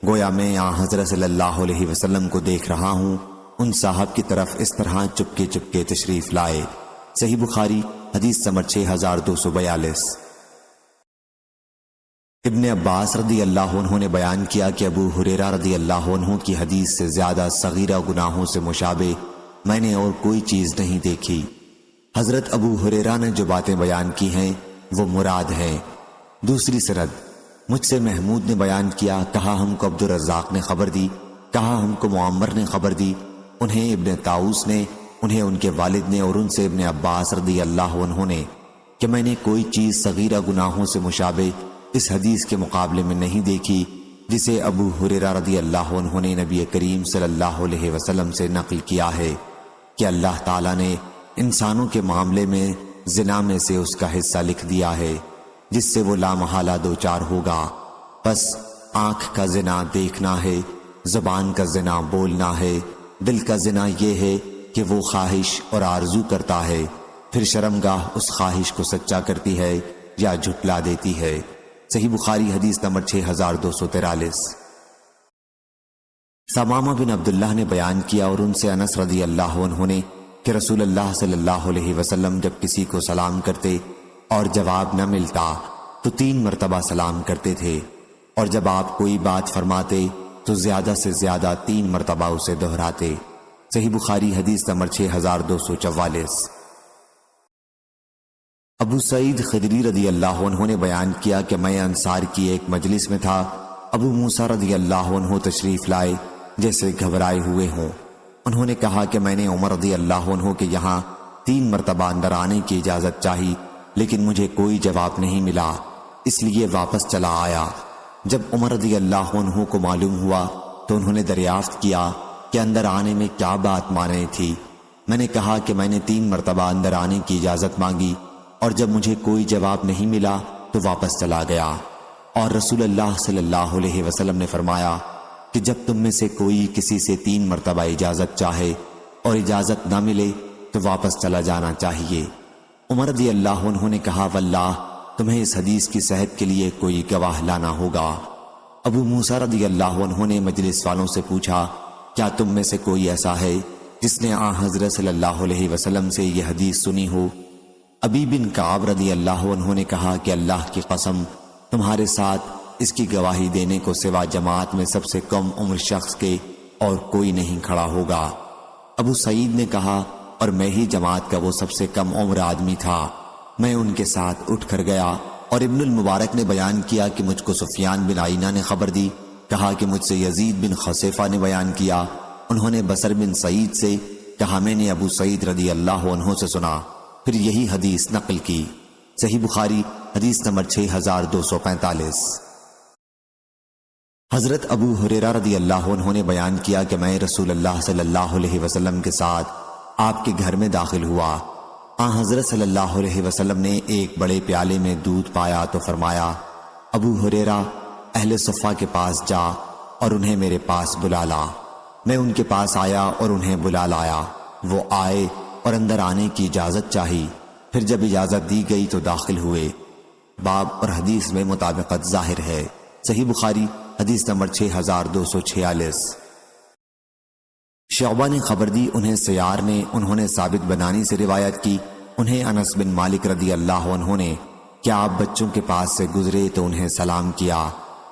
گویا میں حضرت صلی اللہ علیہ وسلم کو دیکھ رہا ہوں۔ ان صاحب کی طرف اس طرح چپکے چپکے تشریف لائے۔ صحیح بخاری حدیث نمبر 6242۔ ابن عباس رضی اللہ عنہ نے بیان کیا کہ ابو ہریرہ رضی اللہ عنہ کی حدیث سے زیادہ صغیرہ گناہوں سے مشابہ میں نے اور کوئی چیز نہیں دیکھی۔ حضرت ابو ہریرہ نے جو باتیں بیان کی ہیں وہ مراد ہیں۔ دوسری سند، مجھ سے محمود نے بیان کیا، کہا ہم کو عبد الرزاق نے خبر دی، کہا ہم کو معمر نے خبر دی، انہیں ابن طاؤس نے، انہیں ان کے والد نے، اور ان سے ابن عباس رضی اللہ عنہ نے کہ میں نے کوئی چیز صغیرہ گناہوں سے مشابہ اس حدیث کے مقابلے میں نہیں دیکھی جسے ابو ہریرہ رضی اللہ عنہ نے نبی کریم صلی اللہ علیہ وسلم سے نقل کیا ہے کہ اللہ تعالیٰ نے انسانوں کے معاملے میں زنا میں سے اس کا حصہ لکھ دیا ہے جس سے وہ لامحالہ دوچار ہوگا۔ بس آنکھ کا زنا دیکھنا ہے، زبان کا زنا بولنا ہے، دل کا زنا یہ ہے کہ وہ خواہش اور آرزو کرتا ہے، پھر شرمگاہ اس خواہش کو سچا کرتی ہے یا جھٹلا دیتی ہے۔ صحیح بخاری حدیث نمبر 6243۔ ثمامہ بن عبداللہ نے بیان کیا اور ان سے انس رضی اللہ عنہ نے کہ رسول اللہ صلی اللہ علیہ وسلم جب کسی کو سلام کرتے اور جواب نہ ملتا تو 3 مرتبہ سلام کرتے تھے، اور جب آپ کوئی بات فرماتے تو زیادہ سے زیادہ 3 مرتبہ اسے دہراتے۔ صحیح بخاری حدیث نمبر 6244۔ ابو سعید خدری رضی اللہ عنہ نے بیان کیا کہ میں انصار کی ایک مجلس میں تھا، ابو موسیٰ رضی اللہ عنہ تشریف لائے جیسے گھبرائے ہوئے ہوں۔ انہوں نے کہا کہ میں نے عمر رضی اللہ عنہ کے یہاں 3 مرتبہ اندر آنے کی اجازت چاہی، لیکن مجھے کوئی جواب نہیں ملا، اس لیے واپس چلا آیا۔ جب عمر رضی اللہ عنہ کو معلوم ہوا تو انہوں نے دریافت کیا کہ اندر آنے میں کیا بات مانے تھی۔ میں نے کہا کہ میں نے 3 مرتبہ اندر آنے کی اجازت مانگی، اور جب مجھے کوئی جواب نہیں ملا تو واپس چلا گیا۔ اور رسول اللہ صلی اللہ علیہ وسلم نے فرمایا کہ جب تم میں سے کوئی کسی سے 3 مرتبہ اجازت چاہے اور اجازت نہ ملے تو واپس چلا جانا چاہیے۔ عمر رضی اللہ عنہ نے کہا واللہ تمہیں اس حدیث کی صحت کے لیے کوئی گواہ لانا ہوگا۔ ابو موسیٰ رضی اللہ عنہ نے مجلس والوں سے پوچھا کیا تم میں سے کوئی ایسا ہے جس نے حضرت صلی اللہ علیہ وسلم سے یہ حدیث سنی ہو؟ ابی بن کعب رضی اللہ عنہ نے کہا کہ اللہ کی قسم تمہارے ساتھ اس کی گواہی دینے کو سوا جماعت میں سب سے کم عمر شخص کے اور کوئی نہیں کھڑا ہوگا۔ ابو سعید نے کہا اور میں ہی جماعت کا وہ سب سے کم عمر آدمی تھا۔ میں ان کے ساتھ اٹھ کر گیا، اور ابن المبارک نے بیان کیا کہ مجھ کو سفیان بن عینہ نے خبر دی، کہا کہ مجھ سے یزید بن خصیفہ نے بیان کیا، انہوں نے بصر بن سعید سے کہا میں نے ابو سعید رضی اللہ عنہ سے سنا، پھر یہی حدیث نقل کی۔ صحیح بخاری حدیث نمبر 6245۔ حضرت ابو ہریرہ رضی اللہ عنہ نے بیان کیا کہ میں رسول اللہ صلی اللہ علیہ وسلم کے ساتھ آپ کے گھر میں داخل ہوا۔ حضرت صلی اللہ علیہ وسلم نے ایک بڑے پیالے میں دودھ پایا تو فرمایا ابو ہریرہ اہل صفہ کے پاس جا اور انہیں میرے پاس بلا لا۔ میں ان کے پاس آیا اور انہیں بلا لایا، وہ آئے اور اندر آنے کی اجازت چاہی، پھر جب اجازت دی گئی تو داخل ہوئے۔ باب اور حدیث میں مطابقت ظاہر ہے۔ صحیح بخاری حدیث نمبر 6246۔ شعبہ نے خبر دی، انہیں سیار نے، انہوں نے ثابت بنانی سے روایت کی، انہیں انس بن مالک رضی اللہ عنہ نے کہ آپ بچوں کے پاس سے گزرے تو انہیں سلام کیا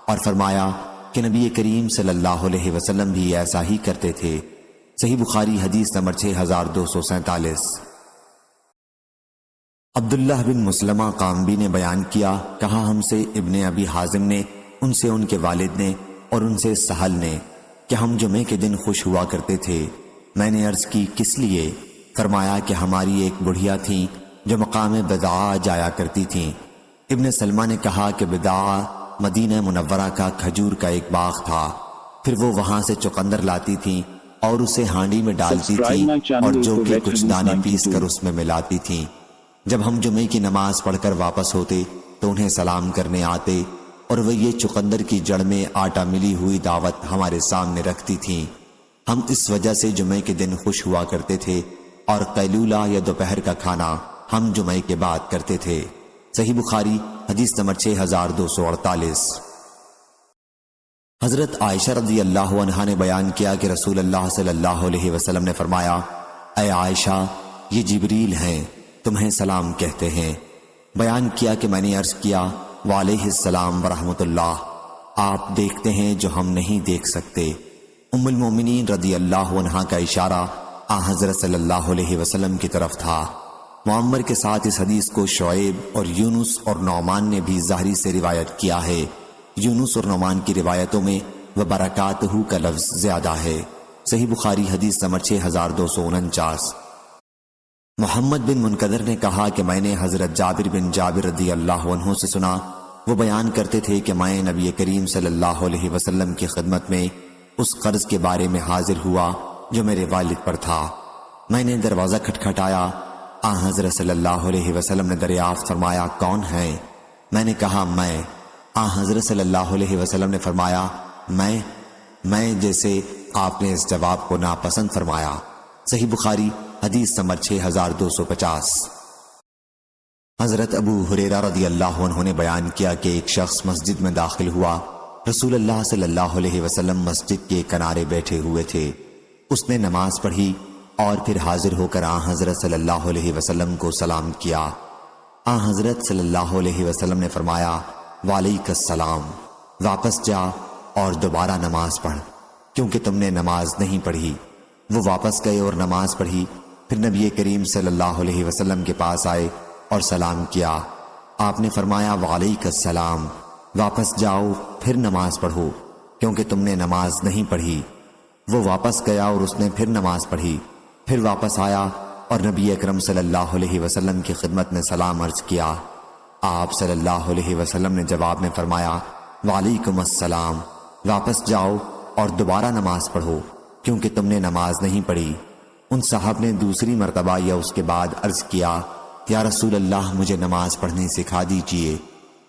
اور فرمایا کہ نبی کریم صلی اللہ علیہ وسلم بھی ایسا ہی کرتے تھے۔ صحیح بخاری حدیث نمبر 6247۔ عبداللہ بن مسلمہ قامبی نے بیان کیا، کہا ہم سے ابن ابی حازم نے، ان سے ان کے والد نے اور ان سے سہل نے کہ ہم جمعے کے دن خوش ہوا کرتے تھے۔ میں نے عرض کی کس لیے؟ فرمایا کہ ہماری ایک بڑھیا تھی جو مقام بدعا جایا کرتی تھیں۔ ابن سلمہ نے کہا کہ بدعا مدینہ منورہ کا کھجور کا ایک باغ تھا، پھر وہ وہاں سے چقندر لاتی تھیں اور اسے ہانڈی میں ڈالتی تھیں اور جو کہ کچھ دانے پیس کر اس میں ملاتی تھیں۔ جب ہم جمعے کی نماز پڑھ کر واپس ہوتے تو انہیں سلام کرنے آتے اور وہ یہ چقندر کی جڑ میں آٹا ملی ہوئی دعوت ہمارے سامنے رکھتی تھیں۔ ہم اس وجہ سے جمعے کے دن خوش ہوا کرتے تھے اور قیلولہ یا دوپہر کا کھانا ہم جمعے کے بعد کرتے تھے۔ صحیح بخاری حدیث نمبر 6248۔ حضرت عائشہ رضی اللہ عنہا نے بیان کیا کہ رسول اللہ صلی اللہ علیہ وسلم نے فرمایا، اے عائشہ، یہ جبریل ہیں، تمہیں سلام کہتے ہیں۔ بیان کیا کہ میں نے عرض کیا، وعلیہ السلام ورحمۃ اللہ، آپ دیکھتے ہیں جو ہم نہیں دیکھ سکتے۔ ام المومنین رضی اللہ عنہا کا اشارہ حضرت صلی اللہ علیہ وسلم کی طرف تھا۔ معمر کے ساتھ اس حدیث کو شعیب اور یونس اور نعمان نے بھی ظاہری سے روایت کیا ہے۔ یونس اور نعمان کی روایتوں میں وبرکاتہ کا لفظ زیادہ ہے۔ صحیح بخاری حدیث نمبر 6249۔ محمد بن منقدر نے کہا کہ میں نے حضرت جابر بن جابر رضی اللہ عنہ سے سنا، وہ بیان کرتے تھے کہ میں نبی کریم صلی اللہ علیہ وسلم کی خدمت میں اس قرض کے بارے میں حاضر ہوا جو میرے والد پر تھا۔ میں نے دروازہ کھٹکھٹایا، حضرت صلی اللہ علیہ وسلم نے دریافت فرمایا، کون ہے؟ میں نے کہا میں۔ حضرت صلی اللہ علیہ وسلم نے فرمایا، میں جیسے آپ نے اس جواب کو ناپسند فرمایا۔ صحیح بخاری حدیث نمبر 6250۔ حضرت ابو ہریرہ رضی اللہ عنہ نے بیان کیا کہ ایک شخص مسجد میں داخل ہوا، رسول اللہ صلی اللہ علیہ وسلم مسجد کے کنارے بیٹھے ہوئے تھے۔ اس نے نماز پڑھی اور پھر حاضر ہو کر حضرت صلی اللہ علیہ وسلم کو سلام کیا۔ حضرت صلی اللہ علیہ وسلم نے فرمایا، وعلیک السلام، واپس جا اور دوبارہ نماز پڑھ کیونکہ تم نے نماز نہیں پڑھی۔ وہ واپس گئے اور نماز پڑھی، پھر نبی کریم صلی اللہ علیہ وسلم کے پاس آئے اور سلام کیا۔ آپ نے فرمایا، وعلیک السلام، واپس جاؤ پھر نماز پڑھو کیونکہ تم نے نماز نہیں پڑھی۔ وہ واپس گیا اور اس نے پھر نماز پڑھی، پھر واپس آیا اور نبی اکرم صلی اللہ علیہ وسلم کی خدمت میں سلام عرض کیا۔ آپ صلی اللہ علیہ وسلم نے جواب میں فرمایا، وعلیکم السلام، واپس جاؤ اور دوبارہ نماز پڑھو کیونکہ تم نے نماز نہیں پڑھی۔ ان صاحب نے دوسری مرتبہ یا اس کے بعد عرض کیا، یا رسول اللہ، مجھے نماز پڑھنی سکھا دیجئے۔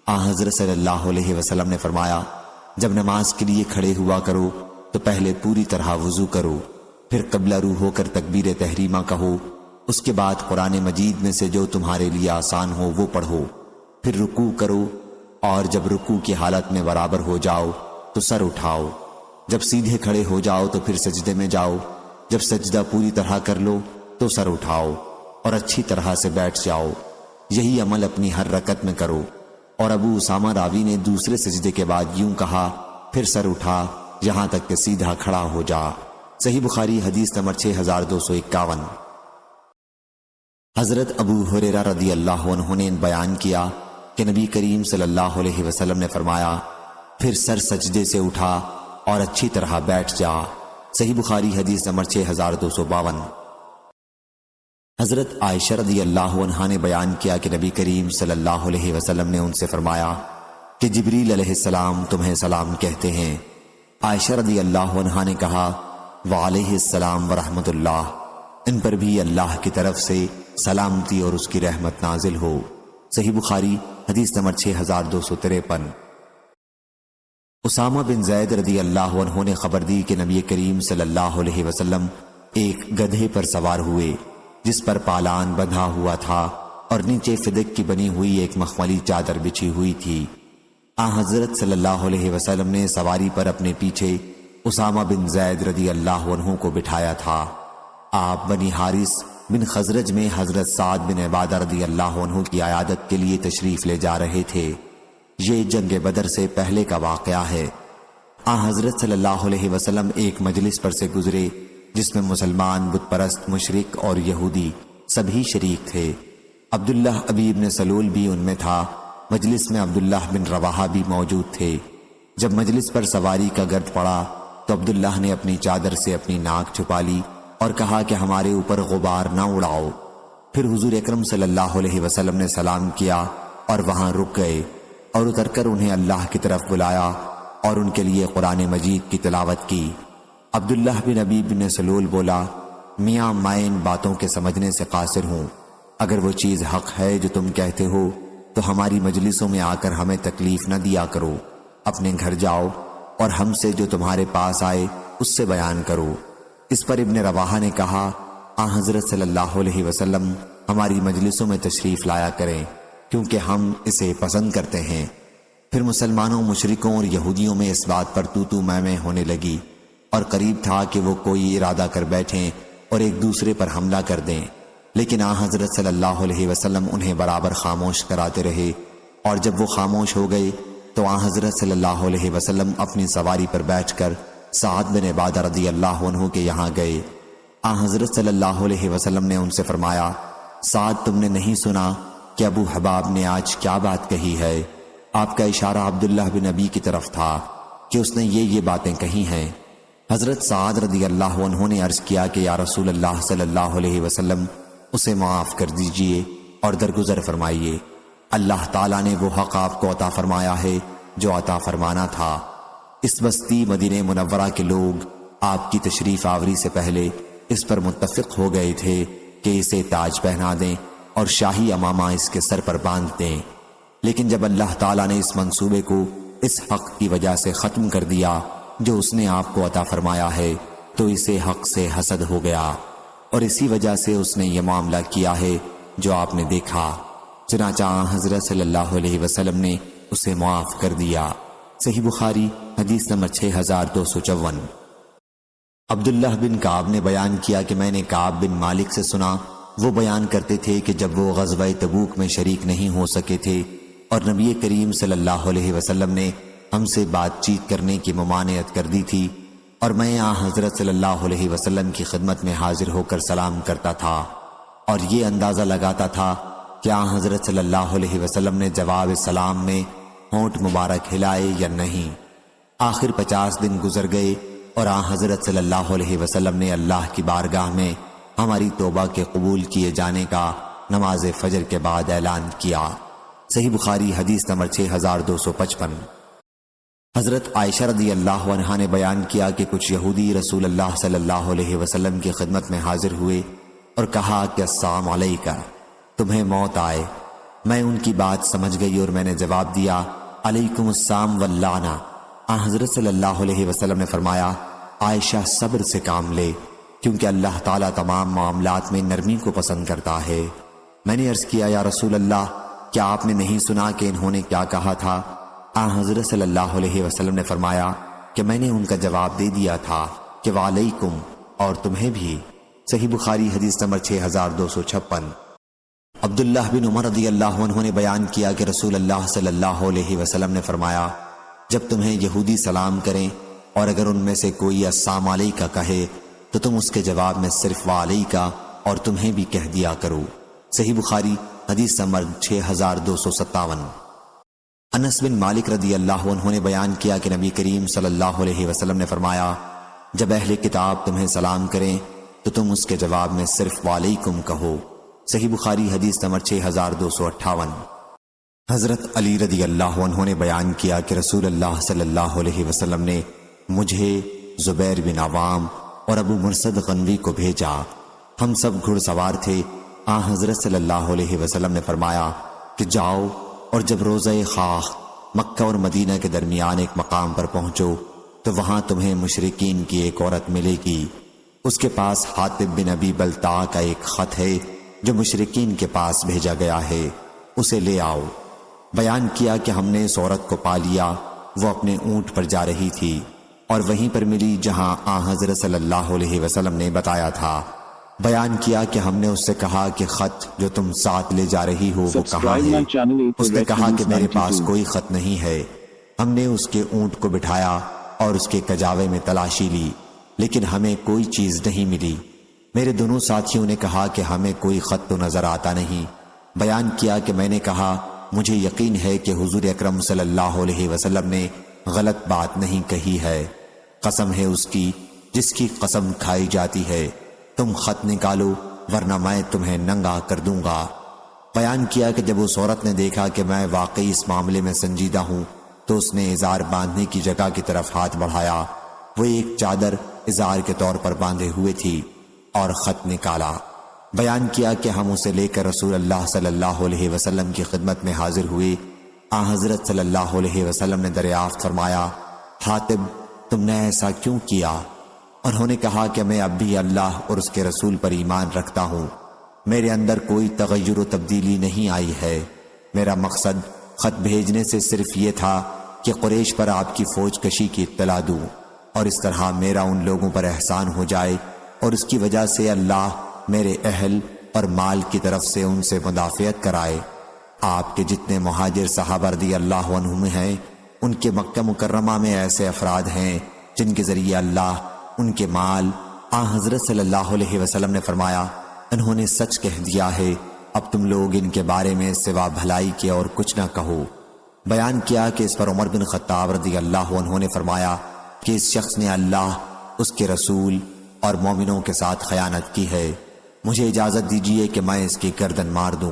حضرت صلی اللہ علیہ وسلم نے فرمایا، جب نماز کے لیے کھڑے ہوا کرو تو پہلے پوری طرح وضو کرو، پھر قبلہ رو ہو کر تکبیر تحریمہ کہو، اس کے بعد قرآن مجید میں سے جو تمہارے لیے آسان ہو وہ پڑھو، پھر رکوع کرو اور جب رکوع کی حالت میں برابر ہو جاؤ تو سر اٹھاؤ، جب سیدھے کھڑے ہو جاؤ تو پھر سجدے میں جاؤ، جب سجدہ پوری طرح کر لو تو سر اٹھاؤ اور اچھی طرح سے بیٹھ جاؤ۔ یہی عمل اپنی ہر رکعت میں کرو۔ اور ابو اسامہ راوی نے دوسرے سجدے کے بعد یوں کہا، پھر سر اٹھا یہاں تک کہ سیدھا کھڑا ہو جا۔ صحیح بخاری حدیث نمبر 6251۔ حضرت ابو ہریرہ رضی اللہ عنہ نے بیان کیا کہ نبی کریم صلی اللہ علیہ وسلم نے فرمایا، پھر سر سجدے سے اٹھا اور اچھی طرح بیٹھ جا۔ صحیح بخاری حدیث نمبر 6252۔ حضرت عائشہ رضی اللہ عنہا نے بیان کیا کہ نبی کریم صلی اللہ علیہ وسلم نے ان سے فرمایا کہ جبریل علیہ السلام تمہیں سلام کہتے ہیں۔ عائشہ رضی اللہ عنہا نے کہا، وعلیہ السلام ورحمۃ اللہ، ان پر بھی اللہ کی طرف سے سلامتی اور اس کی رحمت نازل ہو۔ صحیح بخاری حدیث نمبر 6253۔ اسامہ بن زید رضی اللہ عنہ نے خبر دی کہ نبی کریم صلی اللہ علیہ وسلم ایک گدھے پر سوار ہوئے جس پر پالان بندھا ہوا تھا اور نیچے فدق کی بنی ہوئی ایک مخملی چادر بچھی ہوئی تھی۔ حضرت صلی اللہ علیہ وسلم نے سواری پر اپنے پیچھے اسامہ بن زید رضی اللہ عنہ کو بٹھایا تھا۔ آپ بنی حارث بن خزرج میں حضرت سعد بن عبادہ رضی اللہ عنہ کی عیادت کے لیے تشریف لے جا رہے تھے۔ یہ جنگ بدر سے پہلے کا واقعہ ہے۔ حضرت صلی اللہ علیہ وسلم ایک مجلس پر سے گزرے جس میں مسلمان، بت پرست، مشرک اور یہودی سبھی شریک تھے۔ عبداللہ ابی بن سلول بھی ان میں تھا۔ مجلس میں عبداللہ بن رواحہ بھی موجود تھے۔ جب مجلس پر سواری کا گرد پڑا تو تو عبداللہ نے اپنی چادر سے اپنی ناک چھپا لی اور کہا کہ ہمارے اوپر غبار نہ اڑاؤ۔ پھر حضور اکرم صلی اللہ علیہ وسلم نے سلام کیا اور وہاں رک گئے اور اتر کر انہیں اللہ کی طرف بلایا اور ان کے لیے قرآن مجید کی تلاوت کی۔ عبداللہ بن ابی بن سلول بولا، میاں میں ان باتوں کے سمجھنے سے قاصر ہوں، اگر وہ چیز حق ہے جو تم کہتے ہو تو ہماری مجلسوں میں آ کر ہمیں تکلیف نہ دیا کرو، اپنے گھر جاؤ اور ہم سے جو تمہارے پاس آئے اس سے بیان کرو۔ اس پر ابن رواحہ نے کہا، حضرت صلی اللہ علیہ وسلم ہماری مجلسوں میں تشریف لایا کریں کیونکہ ہم اسے پسند کرتے ہیں۔ پھر مسلمانوں، مشرکوں اور یہودیوں میں اس بات پر تو میں ہونے لگی اور قریب تھا کہ وہ کوئی ارادہ کر بیٹھیں اور ایک دوسرے پر حملہ کر دیں، لیکن حضرت صلی اللہ علیہ وسلم انہیں برابر خاموش کراتے رہے، اور جب وہ خاموش ہو گئے تو حضرت صلی اللہ علیہ وسلم اپنی سواری پر بیٹھ کر سعد بن عبادہ رضی اللہ عنہ کے یہاں گئے۔ حضرت صلی اللہ علیہ وسلم نے ان سے فرمایا، سعد تم نے نہیں سنا کہ ابو حباب نے آج کیا بات کہی ہے؟ آپ کا اشارہ عبداللہ بن ابی کی طرف تھا کہ اس نے یہ باتیں کہی ہیں۔ حضرت سعد رضی اللہ عنہ نے عرض کیا کہ یا رسول اللہ صلی اللہ علیہ وسلم اسے معاف کر دیجئے اور درگزر فرمائیے، اللہ تعالیٰ نے وہ حق آپ کو عطا فرمایا ہے جو عطا فرمانا تھا۔ اس بستی مدینہ منورہ کے لوگ آپ کی تشریف آوری سے پہلے اس پر متفق ہو گئے تھے کہ اسے تاج پہنا دیں اور شاہی امامہ اس کے سر پر باندھ دیں، لیکن جب اللہ تعالیٰ نے اس منصوبے کو اس حق کی وجہ سے ختم کر دیا جو اس نے آپ کو عطا فرمایا ہے تو اسے حق سے حسد ہو گیا، اور اسی وجہ سے اس نے یہ معاملہ کیا ہے جو آپ نے دیکھا۔ چنانچہ حضرت صلی اللہ علیہ وسلم نے اسے معاف کر دیا۔ صحیح بخاری حدیث نمبر 6254۔ عبداللہ بن کعب نے بیان کیا کہ میں نے کعب بن مالک سے سنا، وہ بیان کرتے تھے کہ جب وہ غزوہ تبوک میں شریک نہیں ہو سکے تھے اور نبی کریم صلی اللہ علیہ وسلم نے ہم سے بات چیت کرنے کی ممانعت کر دی تھی، اور میں حضرت صلی اللہ علیہ وسلم کی خدمت میں حاضر ہو کر سلام کرتا تھا اور یہ اندازہ لگاتا تھا کہ حضرت صلی اللہ علیہ وسلم نے جواب سلام میں ہونٹ مبارک ہلائے یا نہیں۔ آخر 50 دن گزر گئے اور حضرت صلی اللہ علیہ وسلم نے اللہ کی بارگاہ میں ہماری توبہ کے قبول کیے جانے کا نماز فجر کے بعد اعلان کیا۔ صحیح بخاری حدیث نمبر 6255۔ حضرت عائشہ رضی اللہ عنہا نے بیان کیا کہ کچھ یہودی رسول اللہ صلی اللہ علیہ وسلم کی خدمت میں حاضر ہوئے اور کہا کہ السلام علیکہ، تمہیں موت آئے۔ میں ان کی بات سمجھ گئی اور میں نے جواب دیا، علیکم السلام واللعنہ۔ حضرت صلی اللہ علیہ وسلم نے فرمایا، عائشہ صبر سے کام لے کیونکہ اللہ تعالیٰ تمام معاملات میں نرمی کو پسند کرتا ہے۔ میں نے عرض کیا، یا رسول اللہ، کیا آپ نے نہیں سنا کہ انہوں نے کیا کہا تھا؟ حضرت صلی اللہ علیہ وسلم نے فرمایا کہ میں نے ان کا جواب دے دیا تھا کہ وعلیکم، اور تمہیں بھی۔ صحیح بخاری حدیث نمبر 6256۔ عبداللہ بن عمر رضی اللہ عنہ نے بیان کیا کہ رسول اللہ صلی اللہ علیہ وسلم نے فرمایا، جب تمہیں یہودی سلام کریں اور اگر ان میں سے کوئی السلام علیکہ کہے تو تم اس کے جواب میں صرف وعلیکہ اور تمہیں بھی کہہ دیا کرو۔ صحیح بخاری حدیث نمبر 6257۔ انس بن مالک رضی اللہ عنہ نے بیان کیا کہ نبی کریم صلی اللہ علیہ وسلم نے فرمایا، جب اہل کتاب تمہیں سلام کریں تو تم اس کے جواب میں صرف وعلیکم کہو۔ صحیح بخاری حدیث نمبر 6258۔ حضرت علی رضی اللہ عنہ نے بیان کیا کہ رسول اللہ صلی اللہ علیہ وسلم نے مجھے، زبیر بن عوام اور ابو مرصد غنوی کو بھیجا۔ ہم سب گھڑ سوار تھے۔ حضرت صلی اللہ علیہ وسلم نے فرمایا کہ جاؤ اور جب روضہ خاخ مکہ اور مدینہ کے درمیان ایک مقام پر پہنچو تو وہاں تمہیں مشرکین کی ایک عورت ملے گی، اس کے پاس حاطب بن ابی بلتع کا ایک خط ہے جو مشرکین کے پاس بھیجا گیا ہے، اسے لے آؤ۔ بیان کیا کہ ہم نے اس عورت کو پا لیا، وہ اپنے اونٹ پر جا رہی تھی اور وہیں پر ملی جہاں حضرت صلی اللہ علیہ وسلم نے بتایا تھا۔ بیان کیا کہ ہم نے اس سے کہا کہ خط جو تم ساتھ لے جا رہی ہو وہ کہاں ہے؟ اس نے کہا کہ میرے پاس کوئی خط نہیں ہے۔ ہم نے اس کے اونٹ کو بٹھایا اور اس کے کجاوے میں تلاشی لی، لیکن ہمیں کوئی چیز نہیں ملی۔ میرے دونوں ساتھیوں نے کہا کہ ہمیں کوئی خط تو نظر آتا نہیں۔ بیان کیا کہ میں نے کہا مجھے یقین ہے کہ حضور اکرم صلی اللہ علیہ وسلم نے غلط بات نہیں کہی ہے۔ قسم ہے اس کی جس کی قسم کھائی جاتی ہے، تم خط نکالو ورنہ میں تمہیں ننگا کر دوں گا۔ بیان کیا کہ جب اس عورت نے دیکھا کہ میں واقعی اس معاملے میں سنجیدہ ہوں تو اس نے ازار باندھنے کی جگہ کی طرف ہاتھ بڑھایا۔ وہ ایک چادر ازار کے طور پر باندھے ہوئے تھی اور خط نکالا۔ بیان کیا کہ ہم اسے لے کر رسول اللہ صلی اللہ علیہ وسلم کی خدمت میں حاضر ہوئے۔ حضرت صلی اللہ علیہ وسلم نے دریافت فرمایا، حاتب تم نے ایسا کیوں کیا؟ انہوں نے کہا کہ میں اب بھی اللہ اور اس کے رسول پر ایمان رکھتا ہوں، میرے اندر کوئی تغیر و تبدیلی نہیں آئی ہے۔ میرا مقصد خط بھیجنے سے صرف یہ تھا کہ قریش پر آپ کی فوج کشی کی اطلاع دوں اور اس طرح میرا ان لوگوں پر احسان ہو جائے اور اس کی وجہ سے اللہ میرے اہل اور مال کی طرف سے ان سے مدافعت کرائے۔ آپ کے جتنے مہاجر صحابہ رضی اللہ عنہم ہیں، ان کے مکہ مکرمہ میں ایسے افراد ہیں جن کے ذریعے اللہ ان کے مال حضرت صلی اللہ علیہ وسلم نے فرمایا، انہوں نے سچ کہہ دیا ہے، اب تم لوگ ان کے بارے میں سوا بھلائی کے اور کچھ نہ کہو۔ بیان کیا کہ اس پر عمر بن خطاب رضی اللہ عنہ نے فرمایا کہ اس شخص نے اللہ، اس کے رسول اور مومنوں کے ساتھ خیانت کی ہے، مجھے اجازت دیجیے کہ میں اس کی گردن مار دوں۔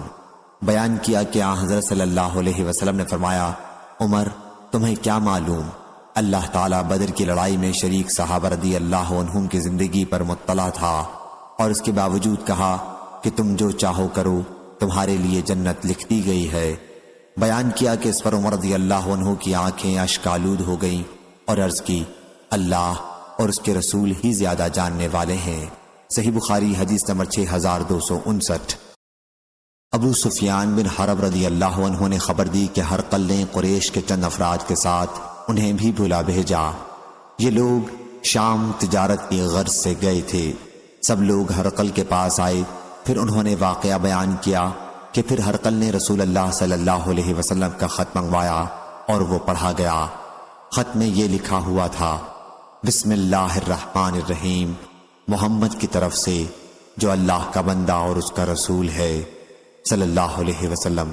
بیان کیا کہ حضرت صلی اللہ علیہ وسلم نے فرمایا، عمر تمہیں کیا معلوم، اللہ تعالیٰ بدر کی لڑائی میں شریک صحابہ رضی اللہ عنہم کی زندگی پر مطلع تھا اور اس کے باوجود کہا کہ تم جو چاہو کرو، تمہارے لیے جنت لکھ دی گئی ہے۔ بیان کیا کہ اس پر عمر رضی اللہ عنہ کی آنکھیں اشک آلود ہو گئیں اور عرض کی، اللہ اور اس کے رسول ہی زیادہ جاننے والے ہیں۔ صحیح بخاری حدیث نمبر 6259۔ ابو سفیان بن حرب رضی اللہ عنہ نے خبر دی کہ ہرقل نے قریش کے چند افراد کے ساتھ انہیں بھی بلا بھیجا۔ یہ لوگ شام تجارت کی غرض سے گئے تھے۔ سب لوگ ہرقل کے پاس آئے، پھر انہوں نے واقعہ بیان کیا کہ پھر ہرقل نے رسول اللہ صلی اللہ علیہ وسلم کا خط منگوایا اور وہ پڑھا گیا۔ خط میں یہ لکھا ہوا تھا، بسم اللہ الرحمن الرحیم، محمد کی طرف سے جو اللہ کا بندہ اور اس کا رسول ہے صلی اللہ علیہ وسلم،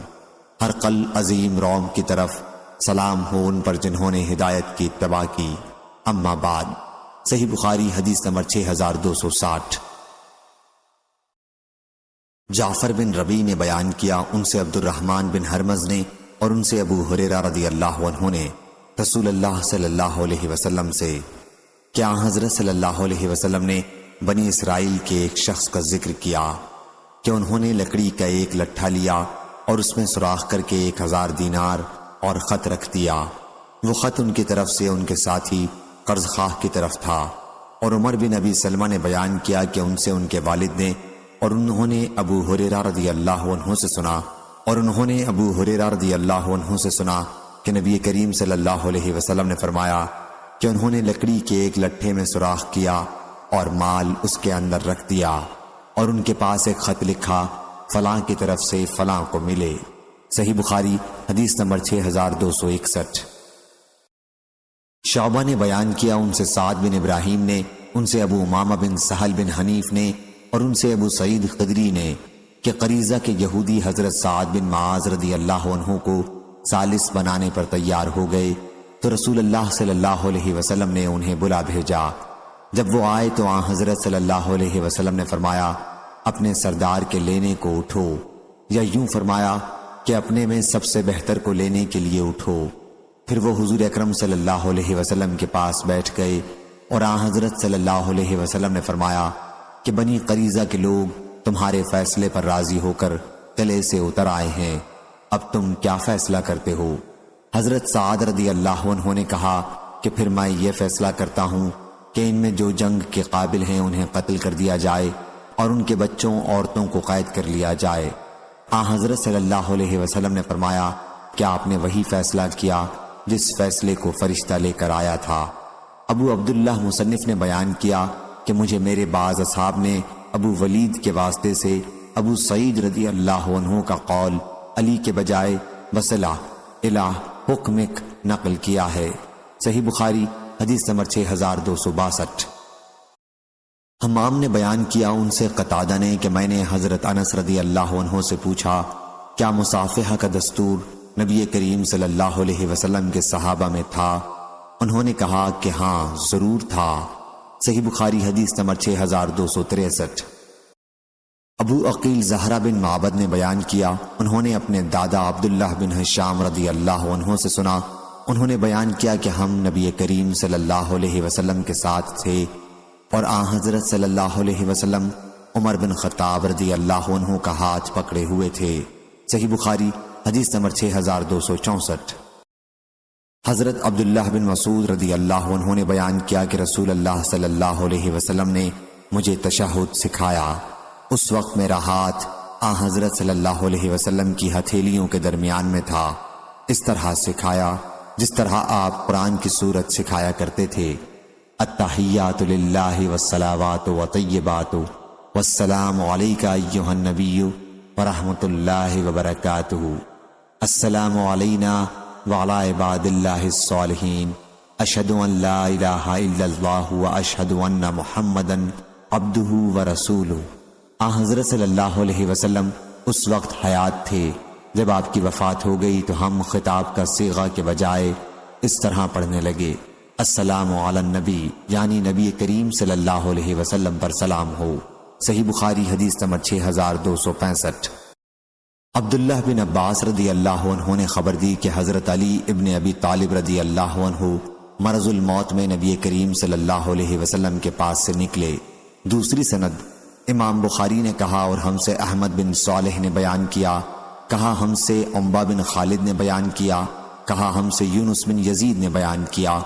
ہرقل عظیم روم کی طرف سلام ہو ان پر جنہوں نے ہدایت کی اتباع کی، اما بعد۔ صحیح بخاری حدیث نمبر 6260۔ جعفر بن ربیع نے بیان کیا، ان سے عبد الرحمن بن ہرمز نے اور ان سے ابو ہریرہ رضی اللہ عنہ نے رسول اللہ صلی اللہ علیہ وسلم سے کیا حضرت صلی اللہ علیہ وسلم نے بنی اسرائیل کے ایک شخص کا ذکر کیا کہ انہوں نے لکڑی کا ایک لٹھا لیا اور اس میں سوراخ کر کے 1000 دینار اور خط رکھ دیا۔ وہ خط ان کی طرف سے ان کے ساتھی قرض خواہ کی طرف تھا، اور عمر بن ابی سلمہ نے بیان کیا کہ ان سے ان کے والد نے اور انہوں نے ابو ہریرہ رضی اللہ عنہ سے سنا کہ نبی کریم صلی اللہ علیہ وسلم نے فرمایا کہ انہوں نے لکڑی کے ایک لٹھے میں سوراخ کیا اور مال اس کے اندر رکھ دیا اور ان کے پاس ایک خط لکھا، فلاں کی طرف سے فلاں کو ملے۔ صحیح بخاری حدیث نمبر 6261۔ شعبہ نے بیان کیا، ان سے سعد بن ابراہیم نے، ان سے ابو امامہ بن سہل بن حنیف نے اور ان سے ابو سعید خدری نے کہ قریظہ کے یہودی حضرت سعد بن معاذ رضی اللہ عنہ کو ثالث بنانے پر تیار ہو گئے تو رسول اللہ صلی اللہ علیہ وسلم نے انہیں بلا بھیجا۔ جب وہ آئے تو حضرت صلی اللہ علیہ وسلم نے فرمایا، اپنے سردار کے لینے کو اٹھو، یا یوں فرمایا کہ اپنے میں سب سے بہتر کو لینے کے لیے اٹھو۔ پھر وہ حضور اکرم صلی اللہ علیہ وسلم کے پاس بیٹھ گئے اور حضرت صلی اللہ علیہ وسلم نے فرمایا کہ بنی قریظہ کے لوگ تمہارے فیصلے پر راضی ہو کر قلعے سے اتر آئے ہیں، اب تم کیا فیصلہ کرتے ہو؟ حضرت سعد رضی اللہ عنہ نے کہا کہ پھر میں یہ فیصلہ کرتا ہوں کہ ان میں جو جنگ کے قابل ہیں انہیں قتل کر دیا جائے اور ان کے بچوں عورتوں کو قید کر لیا جائے۔ حضرت صلی اللہ علیہ وسلم نے فرمایا، کیا آپ نے وہی فیصلہ کیا جس فیصلے کو فرشتہ لے کر آیا تھا؟ ابو عبداللہ مصنف نے بیان کیا کہ مجھے میرے بعض اصحاب نے ابو ولید کے واسطے سے ابو سعید رضی اللہ عنہ کا قول علی کے بجائے وصلہ الہ حکمک نقل کیا ہے۔ صحیح بخاری حدیث نمبر 6262۔ حمام نے بیان کیا، ان سے قتادہ نے کہ میں نے حضرت انس رضی اللہ عنہ سے پوچھا، کیا مصافحہ کا دستور نبی کریم صلی اللہ علیہ وسلم کے صحابہ میں تھا؟ انہوں نے کہا کہ ہاں ضرور تھا۔ صحیح بخاری حدیث نمبر 6263۔ ابو عقیل زہرہ بن معبد نے بیان کیا، انہوں نے اپنے دادا عبداللہ بن ہشام رضی اللہ عنہ سے سنا، انہوں نے بیان کیا کہ ہم نبی کریم صلی اللہ علیہ وسلم کے ساتھ تھے اور آن حضرت صلی اللہ علیہ وسلم عمر بن خطاب رضی اللہ عنہ کا ہاتھ پکڑے ہوئے تھے۔ صحیح بخاری حدیث نمبر 6264۔ حضرت عبداللہ بن مسعود رضی اللہ عنہ نے بیان کیا کہ رسول اللہ صلی اللہ علیہ وسلم نے مجھے تشہد سکھایا۔ اس وقت میرا ہاتھ آن حضرت صلی اللہ علیہ وسلم کی ہتھیلیوں کے درمیان میں تھا، اس طرح سکھایا جس طرح آپ قرآن کی سورت سکھایا کرتے تھے۔ التحیات للہ والصلاوات وطیبات والسلام علیک ایہا النبی ورحمۃ اللہ وبرکاتہ، السلام علینا وعلی عباد اللہ الصالحین، اشہد ان لا الہ الا اللہ واشہد ان محمدا عبدہ ورسولہ۔ آن حضرت صلی اللہ علیہ وسلم اس وقت حیات تھے۔ جب آپ کی وفات ہو گئی تو ہم خطاب کا صیغہ کے بجائے اس طرح پڑھنے لگے، السلام علی النبی، یعنی نبی کریم صلی اللہ علیہ وسلم پر سلام ہو۔ صحیح بخاری حدیث نمبر 6265۔ عبداللہ بن عباس رضی اللہ عنہ نے خبر دی کہ حضرت علی ابن ابی طالب رضی اللہ عنہ مرض الموت میں نبی کریم صلی اللہ علیہ وسلم کے پاس سے نکلے۔ دوسری سند امام بخاری نے کہا اور ہم سے احمد بن صالح نے بیان کیا، کہا ہم سے عنبہ بن خالد نے بیان کیا، کہا ہم سے یونس بن یزید نے بیان کیا،